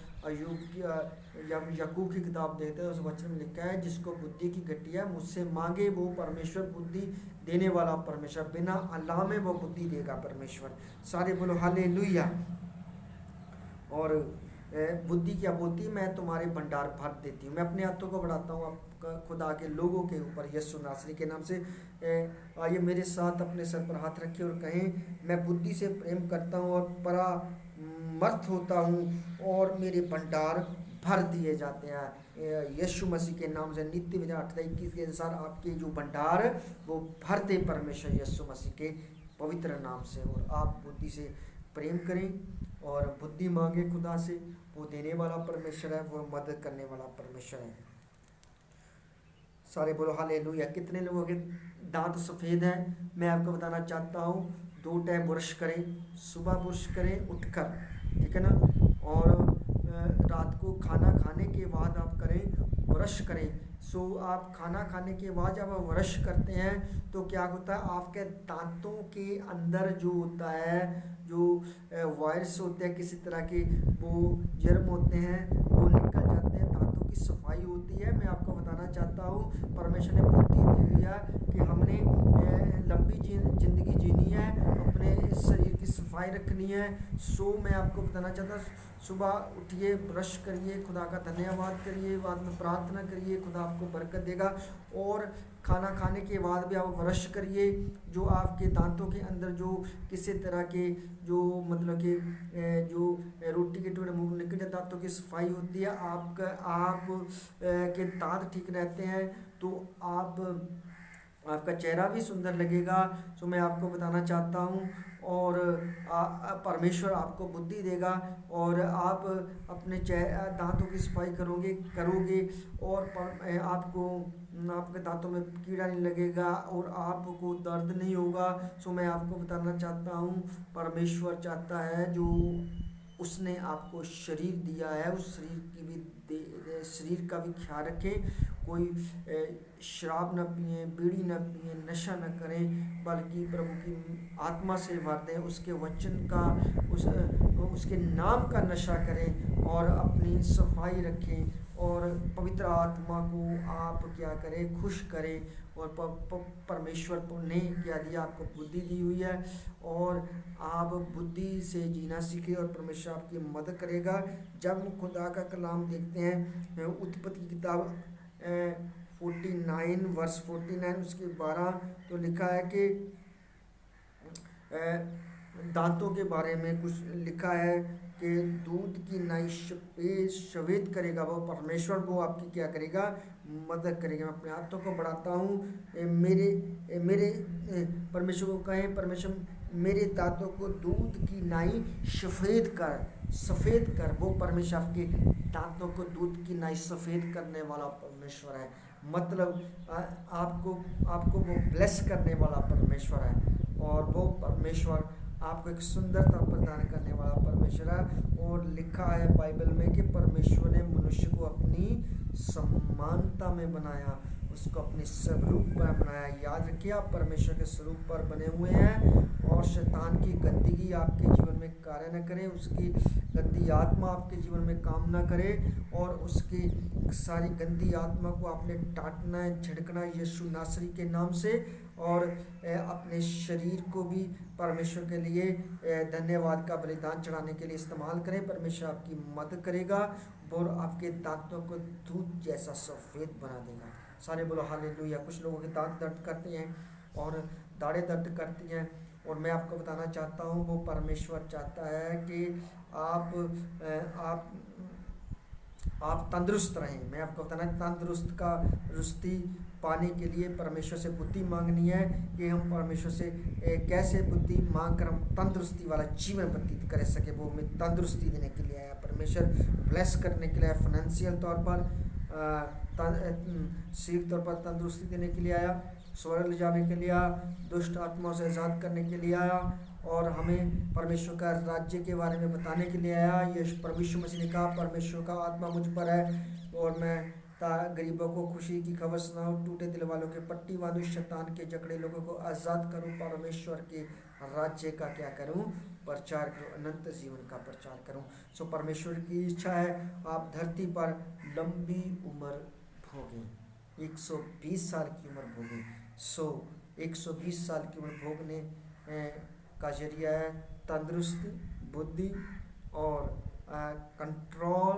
याकूब की किताब देखते हैं, उस वचन में लिखा है, जिसको बुद्धि की गठिया मुझसे मांगे, वो परमेश्वर बुद्धि देने वाला परमेश्वर, बिना अलामे वो बुद्धि देगा परमेश्वर। सारे बोलो हालेलुया। और बुद्धि क्या बोलती है, मैं तुम्हारे भंडार भर देती हूँ। मैं अपने हाथों को बढ़ाता हूँ खुदा के लोगों के ऊपर यीशु नासरी के नाम से। आइए मेरे साथ अपने सर पर हाथ रखिए और कहें, मैं बुद्धि से प्रेम करता हूँ और परामर्थ होता हूँ और मेरे भंडार भर दिए जाते हैं यीशु मसीह के नाम से। नित्य विधान 18:21 के अनुसार आपके जो भंडार वो भरते परमेश्वर यीशु मसीह के पवित्र नाम से। और आप बुद्धि से प्रेम करें और बुद्धि मांगे खुदा से। वो देने वाला परमेश्वर है, वो मदद करने वाला परमेश्वर है। सारे बोलो हालेलुया। कितने लोगों के दांत सफ़ेद हैं, मैं आपको बताना चाहता हूँ, 2 टाइम ब्रश करें, सुबह ब्रश करें उठकर, ठीक है ना। और रात को खाना खाने के बाद आप करें, ब्रश करें। सो आप खाना खाने के बाद जब आप ब्रश करते हैं तो क्या होता है, आपके दांतों के अंदर जो होता है, जो वायरस होते हैं किसी तरह के, वो जर्म होते हैं, वो निकल जाते हैं। दांतों की सफाई होती है। मैं आपको बताना चाहता हूँ परमेश्वर ने बुद्धि दी हुई है कि हमने लंबी ज़िंदगी जीनी है, अपने इस शरीर की सफाई रखनी है। सो मैं आपको बताना चाहता हूँ, सुबह उठिए, ब्रश करिए, खुदा का धन्यवाद करिए, बाद में प्रार्थना करिए, खुदा आपको बरकत देगा। और खाना खाने के बाद भी आप ब्रश करिए। जो आपके दांतों के अंदर जो किसी तरह के जो मतलब कि जो रोटी के टुकड़े मुंह निकल जाए, दांतों की सफाई होती है, आप के दांत ठीक रहते हैं, तो आपका चेहरा भी सुंदर लगेगा। सो मैं आपको बताना चाहता हूँ। और परमेश्वर आपको बुद्धि देगा और आप अपने दांतों की सफाई करोगे और आपको आपके दांतों में कीड़ा नहीं लगेगा और आपको दर्द नहीं होगा। सो मैं आपको बताना चाहता हूँ, परमेश्वर चाहता है जो उसने आपको शरीर दिया है, उस शरीर का भी ख्याल रखें। कोई शराब न पिए, बीड़ी न पिए, नशा न करें, बल्कि प्रभु की आत्मा से भर दें, उसके वचन का उसके नाम का नशा करें और अपनी सफाई रखें और पवित्र आत्मा को आप क्या करें, खुश करें। और परमेश्वर ने क्या दिया, आपको बुद्धि दी हुई है और आप बुद्धि से जीना सीखें और परमेश्वर आपकी मदद करेगा। जब हम खुदा का कलाम देखते हैं, उत्पत्ति की किताब 49 वर्ष 49 उसके 12, तो लिखा है कि दांतों के बारे में कुछ लिखा है कि दूध की नाई सफेद करेगा वो परमेश्वर, वो आपकी क्या करेगा, मदद करेगा। मैं अपने हाथों को बढ़ाता हूँ, मेरे परमेश्वर को कहें, परमेश्वर मेरे दांतों को दूध की नाई सफ़ेद कर। वो परमेश्वर आपके दांतों को दूध की नाई सफ़ेद करने वाला परमेश्वर है। मतलब आपको वो ब्लेस करने वाला परमेश्वर है और वो परमेश्वर आपको एक सुंदरता प्रदान करने वाला परमेश्वर है। और लिखा है बाइबल में कि परमेश्वर ने मनुष्य को अपनी समानता में बनाया, उसको अपने स्वरूप पर बनाया। याद रखिए, आप परमेश्वर के स्वरूप पर बने हुए हैं और शैतान की गंदगी आपके जीवन में कार्य न करे, उसकी गंदी आत्मा आपके जीवन में काम ना करे और उसकी सारी गंदी आत्मा को आपने डांटना है, झिड़कना यीशु नासरी के नाम से। और अपने शरीर को भी परमेश्वर के लिए धन्यवाद का बलिदान चढ़ाने के लिए इस्तेमाल करें। परमेश्वर आपकी मदद करेगा और आपके दांतों को दूध जैसा सफ़ेद बना देगा। सारे बोलो हालेलुया। कुछ लोगों के दांत दर्द करते हैं और दाढ़ें दर्द करती हैं और मैं आपको बताना चाहता हूँ, वो परमेश्वर चाहता है कि आप तंदुरुस्त रहें। मैं आपको बताना, तंदुरुस्ती पाने के लिए परमेश्वर से बुद्धि मांगनी है कि हम परमेश्वर से कैसे बुद्धि मांग कर हम तंदुरुस्ती वाला जीवन व्यतीत कर सके। वो हमें तंदुरुस्ती देने के लिए आया, परमेश्वर ब्लेस करने के लिए आया, फाइनेंशियल तौर पर, शारीरिक तौर पर तंदुरुस्ती देने के लिए आया, स्वर्ग ले जाने के लिए आया, दुष्ट आत्माओं से आज़ाद करने के लिए आया और हमें परमेश्वर का राज्य के बारे में बताने के लिए आया। ये प्रभु यीशु मसीह ने कहा, परमेश्वर का आत्मा मुझ पर है और मैं गरीबों को खुशी की खबर सुनाऊं, टूटे दिल वालों के पट्टी बांधूं, शैतान के जकड़े लोगों को आज़ाद करूं, परमेश्वर के राज्य का क्या करूं, प्रचार करूं, अनंत जीवन का प्रचार करूं। सो परमेश्वर की इच्छा है आप धरती पर लंबी उम्र भोगें, 120 साल की उम्र भोगें। सो 120 साल की उम्र भोगने का जरिया है तंदुरुस्ती, बुद्धि और कंट्रोल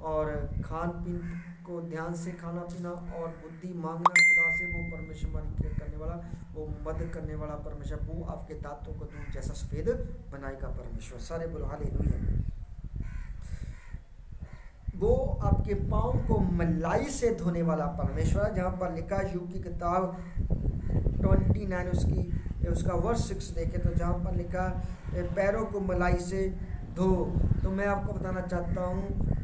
और खान पीन को ध्यान से खाना पीना और बुद्धि मांगना खुदा से। वो परमेश्वर हमारी केयर करने वाला, वो मदद करने वाला परमेश्वर, वो आपके दांतों को दूध जैसा सफ़ेद बनाएगा परमेश्वर। सारे बोलो हालेलुया। वो आपके पाँव को मलाई से धोने वाला परमेश्वर, जहाँ पर लिखा यूब की किताब 29 उसका वर्ष 6 देखे तो जहाँ पर लिखा पैरों को मलाई से धो। तो मैं आपको बताना चाहता हूँ,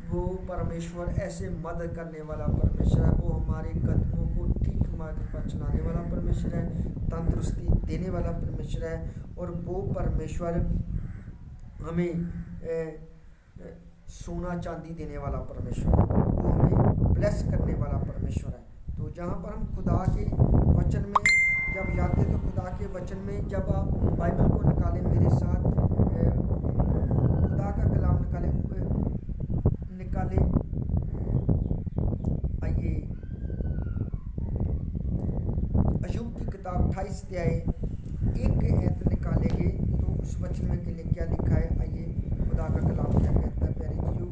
वो परमेश्वर ऐसे मदद करने वाला परमेश्वर है। वो हमारे कदमों को ठीक मार्ग पर चलाने वाला परमेश्वर है, तंदुरुस्ती देने वाला परमेश्वर है और वो परमेश्वर हमें सोना चांदी देने वाला परमेश्वर है, वो हमें ब्लेस करने वाला परमेश्वर है। तो जहाँ पर हम खुदा के वचन में जब जाते तो खुदा के वचन में जब आप बाइबल को निकालें मेरे साथ, खुदा का कलाम निकाले अय्यूब की किताब 28 अध्याय 1 ऐत निकालेंगे तो उस वचन में के लिए क्या लिखा है, आइए खुदा का कलाम क्या कहता है प्यारे जीजू।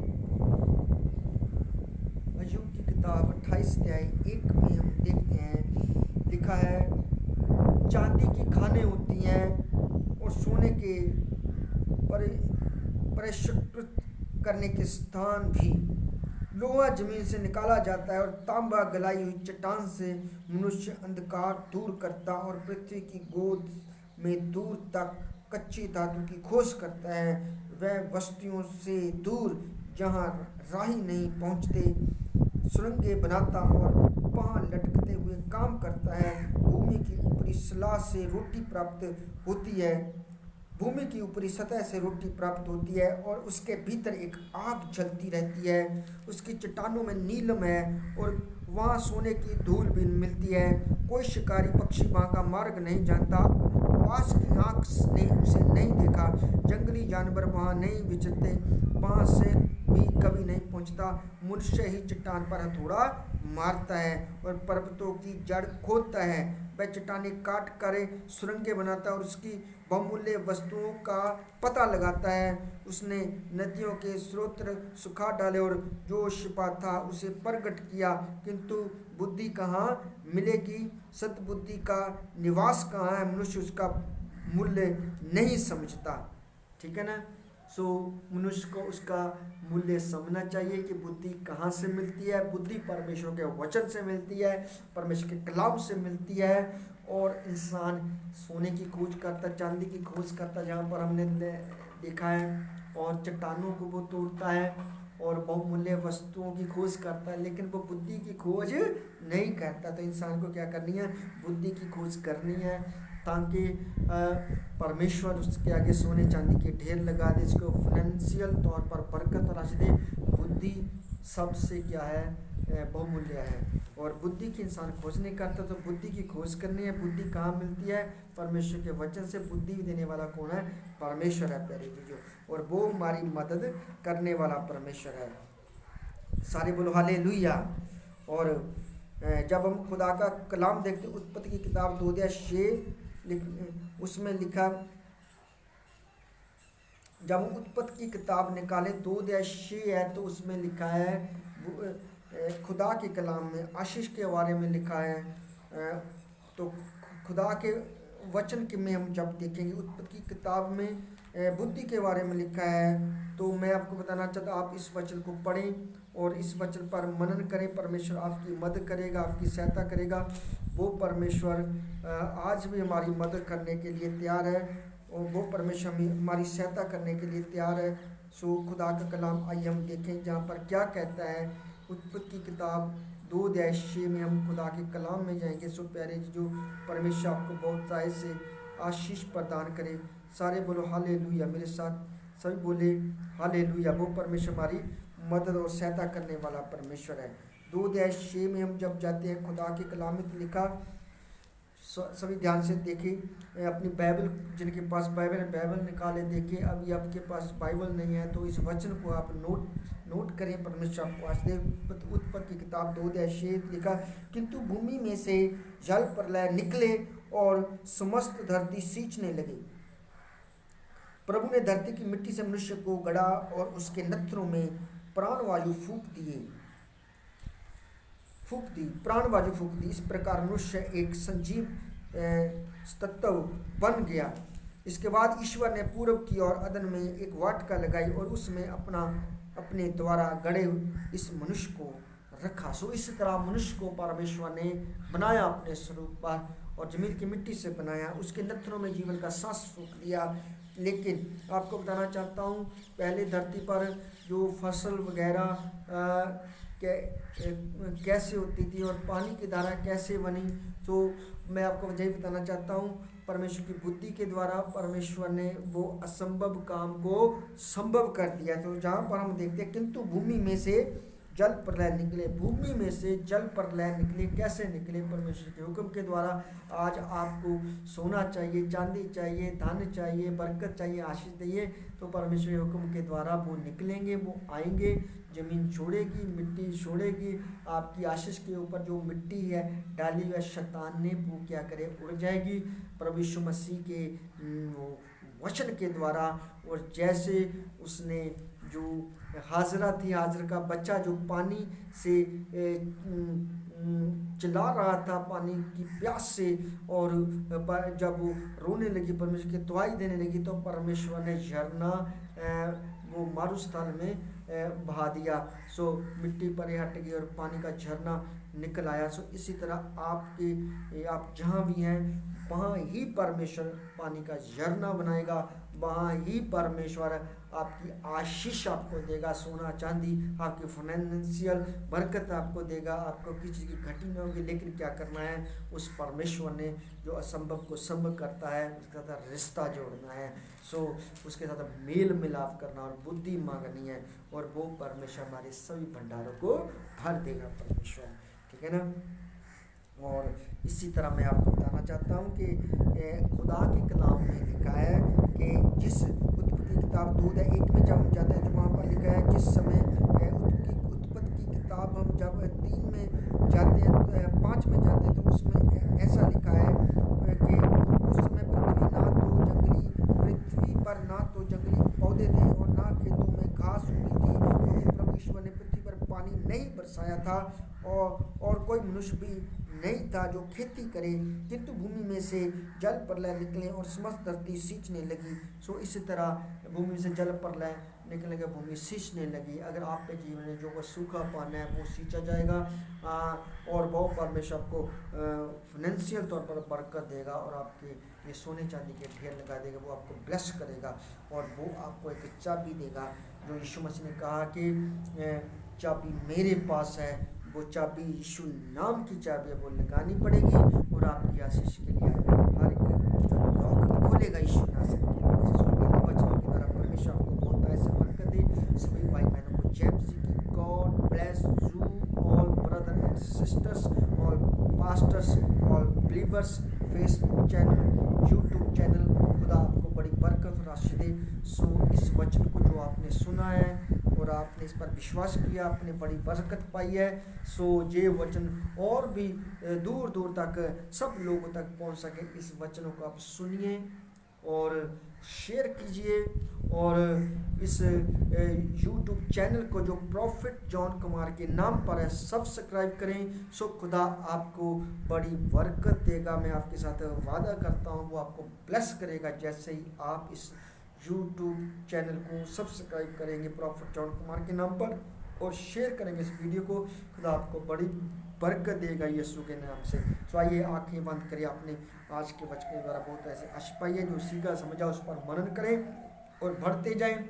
अय्यूब की किताब 28 अध्याय 1 में हम देखते हैं, लिखा है, चांदी की खानें होती हैं और सोने के परिष्कृत करने के स्थान भी। लोहा जमीन से निकाला जाता है और तांबा गलाई हुई चट्टान से मनुष्य अंधकार दूर करता और पृथ्वी की गोद में दूर तक कच्ची धातु की खोज करता है। वह बस्तियों से दूर जहाँ राही नहीं पहुँचते सुरंगें बनाता और पांव लटकते हुए काम करता है। भूमि की ऊपरी सलाह से रोटी प्राप्त होती है, भूमि की ऊपरी सतह से रोटी प्राप्त होती है और उसके भीतर एक आग जलती रहती है। उसकी चट्टानों में नीलम है और वहाँ सोने की धूल भी मिलती है। कोई शिकारी पक्षी वहाँ का मार्ग नहीं जानता, वास की आँख ने उसे नहीं देखा। जंगली जानवर वहाँ नहीं विचरते, वहाँ से भी कभी नहीं पहुँचता। मनुष्य ही चट्टान पर हथौड़ा मारता है और पर्वतों की जड़ खोदता है। वह चट्टानें काट कर सुरंगें बनाता है और उसकी बहुमूल्य वस्तुओं का पता लगाता है। उसने नदियों के स्रोत सुखा डाले और जो छिपा था उसे प्रकट किया, किंतु बुद्धि कहाँ मिलेगी, सद्बुद्धि का निवास कहाँ है। मनुष्य उसका मूल्य नहीं समझता। ठीक है ना। सो मनुष्य को उसका मूल्य समझना चाहिए कि बुद्धि कहाँ से मिलती है। बुद्धि परमेश्वर के वचन से मिलती है, परमेश्वर के कलाम से मिलती है। और इंसान सोने की खोज करता, चांदी की खोज करता, जहाँ पर हमने देखा है, और चट्टानों को वो तोड़ता है और बहुमूल्य वस्तुओं की खोज करता है, लेकिन वो बुद्धि की खोज नहीं करता। तो इंसान को क्या करनी है, बुद्धि की खोज करनी है, ताकि परमेश्वर उसके आगे सोने चांदी के ढेर लगा दे, इसको फाइनेंशियल तौर पर बरकत और राशि दे। बुद्धि सबसे क्या है, बहुमूल्य है। और बुद्धि की इंसान खोज नहीं करता, तो बुद्धि की खोज करनी है। बुद्धि कहाँ मिलती है, परमेश्वर के वचन से। बुद्धि देने वाला कौन है, परमेश्वर है प्यारे जी, और वो हमारी मदद करने वाला परमेश्वर है। सारे बोलो हालेलुया। और जब हम खुदा का कलाम देखते, उत्पत्ति की किताब 2 उसमें लिखा, जब हम उत्पत्ति की किताब निकाले 2 है, तो उसमें लिखा है, खुदा के कलाम में आशीष के बारे में लिखा है। तो खुदा के वचन के में हम जब देखेंगे, उत्पत्ति की किताब में बुद्धि के बारे में लिखा है। तो मैं आपको बताना चाहता हूँ, आप इस वचन को पढ़ें और इस वचन पर मनन करें। परमेश्वर आपकी मदद करेगा, आपकी सहायता करेगा। वो परमेश्वर आज भी हमारी मदद करने के लिए तैयार है, और वो परमेश्वर हमारी सहायता करने के लिए तैयार है। सो खुदा का कलाम आइए हम देखें, जहाँ पर क्या कहता है। उत्पत्ति की किताब 2 में हम खुदा के कलाम में जाएंगे। सो प्यारे जो परमेश्वर आपको बहुत सारे से आशीष प्रदान करे। सारे बोलो हालेलुया, मेरे साथ सभी बोले हालेलुया। वो परमेश्वर हमारी मदद और सहायता करने वाला परमेश्वर है। 2 में हम जब जाते हैं, खुदा के कलाम में लिखा, सभी ध्यान से देखें। अपनी बाइबल, जिनके पास बाइबल है, बाइबल निकाले देखें। अभी आपके पास बाइबल नहीं है तो इस वचन को आप नोट करें। परमेश्वर आपको आज दे। उत्पत्ति की किताब 2 लिखा, किंतु भूमि में से जल प्रलय निकले और समस्त धरती सींचने लगी। प्रभु ने धरती की मिट्टी से मनुष्य को गढ़ा और उसके नथनों में प्राणवायु फूंक दी, प्राणवायु फूंक दी। इस प्रकार मनुष्य एक सजीव तत्व बन गया। इसके बाद ईश्वर ने पूर्व की ओर अदन में एक वाटिका लगाई और उसमें अपने द्वारा गढ़े इस मनुष्य को रखा। सो इस तरह मनुष्य को परमेश्वर ने बनाया अपने स्वरूप पर, और जमीन की मिट्टी से बनाया। उसके नथनों में जीवन का सांस फूंक दिया। लेकिन आपको बताना चाहता हूँ, पहले धरती पर जो फसल वगैरह कैसे होती थी और पानी की धारा कैसे बनी, तो मैं आपको यही बताना चाहता हूँ, परमेश्वर की बुद्धि के द्वारा परमेश्वर ने वो असंभव काम को संभव कर दिया। तो जहाँ पर हम देखते हैं, किंतु भूमि में से जल प्रलय निकले, भूमि में से जल प्रलय निकले। कैसे निकले? परमेश्वर के हुक्म के द्वारा। आज आपको सोना चाहिए, चांदी चाहिए, धन चाहिए, बरकत चाहिए, आशीष चाहिए, तो परमेश्वर के हुक्म के द्वारा वो निकलेंगे, वो आएंगे। जमीन छोड़ेगी, मिट्टी छोड़ेगी, आपकी आशीष के ऊपर जो मिट्टी है डाली हुई शैतान ने, वो क्या करे? उड़ जाएगी प्रभु यीशु मसीह के वो वचन के द्वारा। और जैसे उसने जो हाजरा थी, हाजर का बच्चा जो पानी से चिल्ला रहा था, पानी की प्यास से, और जब वो रोने लगी, परमेश्वर की दुहाई देने लगी, तो परमेश्वर ने झरना वो मारुस्थल में बहा दिया। सो मिट्टी परे हट गई और पानी का झरना निकल आया। सो इसी तरह आप जहाँ भी हैं वहाँ ही परमेश्वर पानी का झरना बनाएगा, वहाँ ही परमेश्वर आपकी आशीष आपको देगा, सोना चांदी, आपकी फाइनेंशियल बरकत आपको देगा। आपको किसी चीज़ की घटी नहीं होगी। लेकिन क्या करना है? उस परमेश्वर ने जो असंभव को संभव करता है, उसके साथ रिश्ता जोड़ना है। सो उसके साथ मेल मिलाप करना और बुद्धि मांगनी है, और वो परमेश्वर हमारे सभी भंडारों को भर देगा परमेश्वर। ठीक है ना? और इसी तरह मैं आपको बताना चाहता हूँ कि खुदा के कलाम में लिखा है कि जिस उत्पत्ति किताब 2:1 में जब हम जाते हैं तो वहाँ पर लिखा है, जिस समय उत्पत्ति की किताब हम जब 3 में जाते हैं, 5 में जाते हैं, तो उसमें ऐसा लिखा है कि उस समय पृथ्वी पर ना तो जंगली पौधे थे और ना खेतों में घास उगी थी, क्योंकि परमेश्वर ईश्वर ने पृथ्वी पर पानी नहीं बरसाया था, और कोई मनुष्य भी नहीं था जो खेती करे, किंतु भूमि में से जल प्रलय निकले और समस्त धरती सींचने लगी। सो इसी तरह भूमि से जल प्रलय निकलने के भूमि सींचने लगी। अगर आपके जीवन में जो वो सूखा पाना है वो सींचा जाएगा, और वो परमेश्वर आपको फाइनेंशियल तौर पर बरकत देगा, और आपके ये सोने चांदी के ढेर लगा देगा, वो आपको ब्लेस करेगा, और वो आपको एक चाबी देगा। जो यीशु मसीह ने कहा कि चाबी मेरे पास है, वो चाबी यीशु नाम की चाबी है, वो लगानी पड़ेगी, और आपकी आशीष के लिए हर एक जो लॉक खुलेगा यीशु नासरी के वचनों के द्वारा। परमेश्वर आपको बहुत ऐसे बरकत दे। सभी भाई बहनों को जय मसीह की। God bless you all brother and sisters, all pastors, all believers, Facebook channel, YouTube channel. खुदा आपको बड़ी बरकत और आशीष दे। सो इस वचन को जो आपने सुना है और आपने इस पर विश्वास किया, आपने बड़ी बरकत पाई है। सो ये वचन और भी दूर दूर तक सब लोगों तक पहुंच सके, इस वचनों को आप सुनिए और शेयर कीजिए, और इस यूट्यूब चैनल को जो प्रॉफिट जॉन कुमार के नाम पर है सब्सक्राइब करें। सो खुदा आपको बड़ी बरकत देगा। मैं आपके साथ वादा करता हूँ वो आपको ब्लेस करेगा, जैसे ही आप इस यूट्यूब चैनल को सब्सक्राइब करेंगे प्रॉफिट जॉन कुमार के नाम पर, और शेयर करेंगे इस वीडियो को। खुदा आपको बड़ी बरकत देगा यीशु के नाम से। सो आइए आंखें बंद करिए, आपने आज के वचन के द्वारा बहुत ऐसे आशीष पाई है, जो सीखा समझा उस पर मनन करें और बढ़ते जाएं,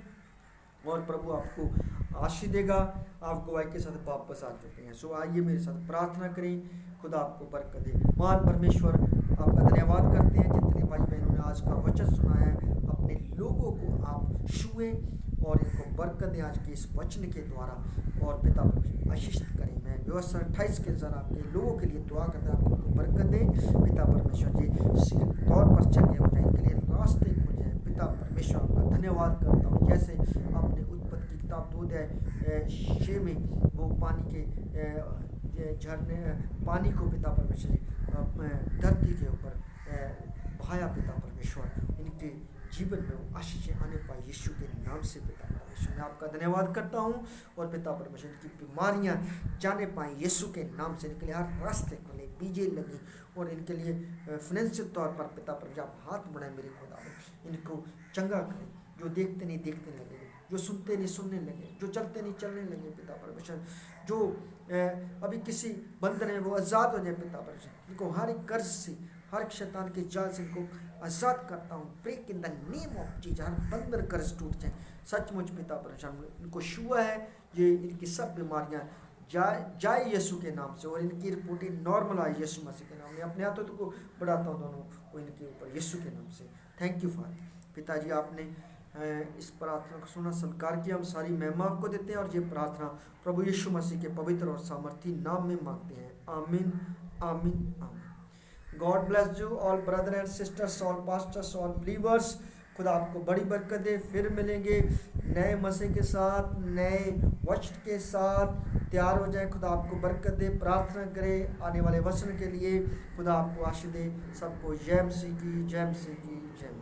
और प्रभु आपको आशीष देगा। आप गवाही के साथ वापस आ चुके हैं। सो आइए मेरे साथ प्रार्थना करें। खुदा आपको बरकत दे। महान परमेश्वर, आपका धन्यवाद करते हैं जितने भाई बहनों ने आज का वचन सुना है, अपने लोगों को आप छुए और इनको बरकत दें आज के इस वचन के द्वारा, और पिता परमेश्वर आशीष करें। मैं व्यवस्था 28 के अनुसार आपके लोगों के लिए दुआ करता हूँ, आपको बरकत दें पिता परमेश्वर जी, सीधे तौर पर चलने हो जाए, इनके लिए रास्ते खुल जाए। पिता परमेश्वर आपका धन्यवाद करता हूँ, जैसे आपने उत्पत्ति की किताब 2:6 में वो पानी के झरने पानी को पिता परमेश्वर धरती के ऊपर बहाया। पिता परमेश्वर इनके जीवन में वो आशीषें आने पाए यीशु के नाम से। पिता परमेश्वर मैं आपका धन्यवाद करता हूँ, और पिता परमेश्वर की बीमारियाँ जाने पाएँ यीशु के नाम से। इनके लिए हर रास्ते खुले, बीजे लगी, और इनके लिए फाइनेंशियल तौर पर पिता परमेश्वर आप हाथ बढ़ाएं मेरे खुदा में, इनको चंगा करें। जो देखते नहीं देखने लगे, जो सुनते नहीं सुनने लगे, जो चलते नहीं चलने लगे पिता परमेश्वर, जो अभी किसी बंधन में वो आज़ाद हो जाए पिता परमेश्वर। इनको हर एक कर्ज से, हर शैतान के जाल से इनको आज़ाद करता हूँ। Break in the name of Jesus, हर बंधन कर्ज टूट जाए सचमुच पिता परमेश्वर। इनको छुआ है, ये इनकी सब बीमारियाँ जाए यीशु के नाम से, और इनकी रिपोर्टें नॉर्मल आए यीशु मसीह के नाम में। अपने हाथों को बढ़ाता हूँ दोनों को इनके ऊपर यीशु के नाम से। Thank you father. पिताजी आपने इस प्रार्थना को सुना, स्वीकार किया। हम सारी महिमा आपको देते हैं और ये प्रार्थना प्रभु यीशु मसीह के पवित्र और सामर्थी नाम में मांगते हैं। आमीन आमीन आमीन। God bless you all brother and sisters, all pastors, all believers. खुदा आपको बड़ी बरकत दे। फिर मिलेंगे नए मसीह के साथ, नए वचन के साथ। तैयार हो जाए। खुदा आपको बरकत दे। प्रार्थना करें आने वाले वचन के लिए। खुदा आपको आशीष दे। सबको जय मसीह की, जय मसीह की, जय मसीह।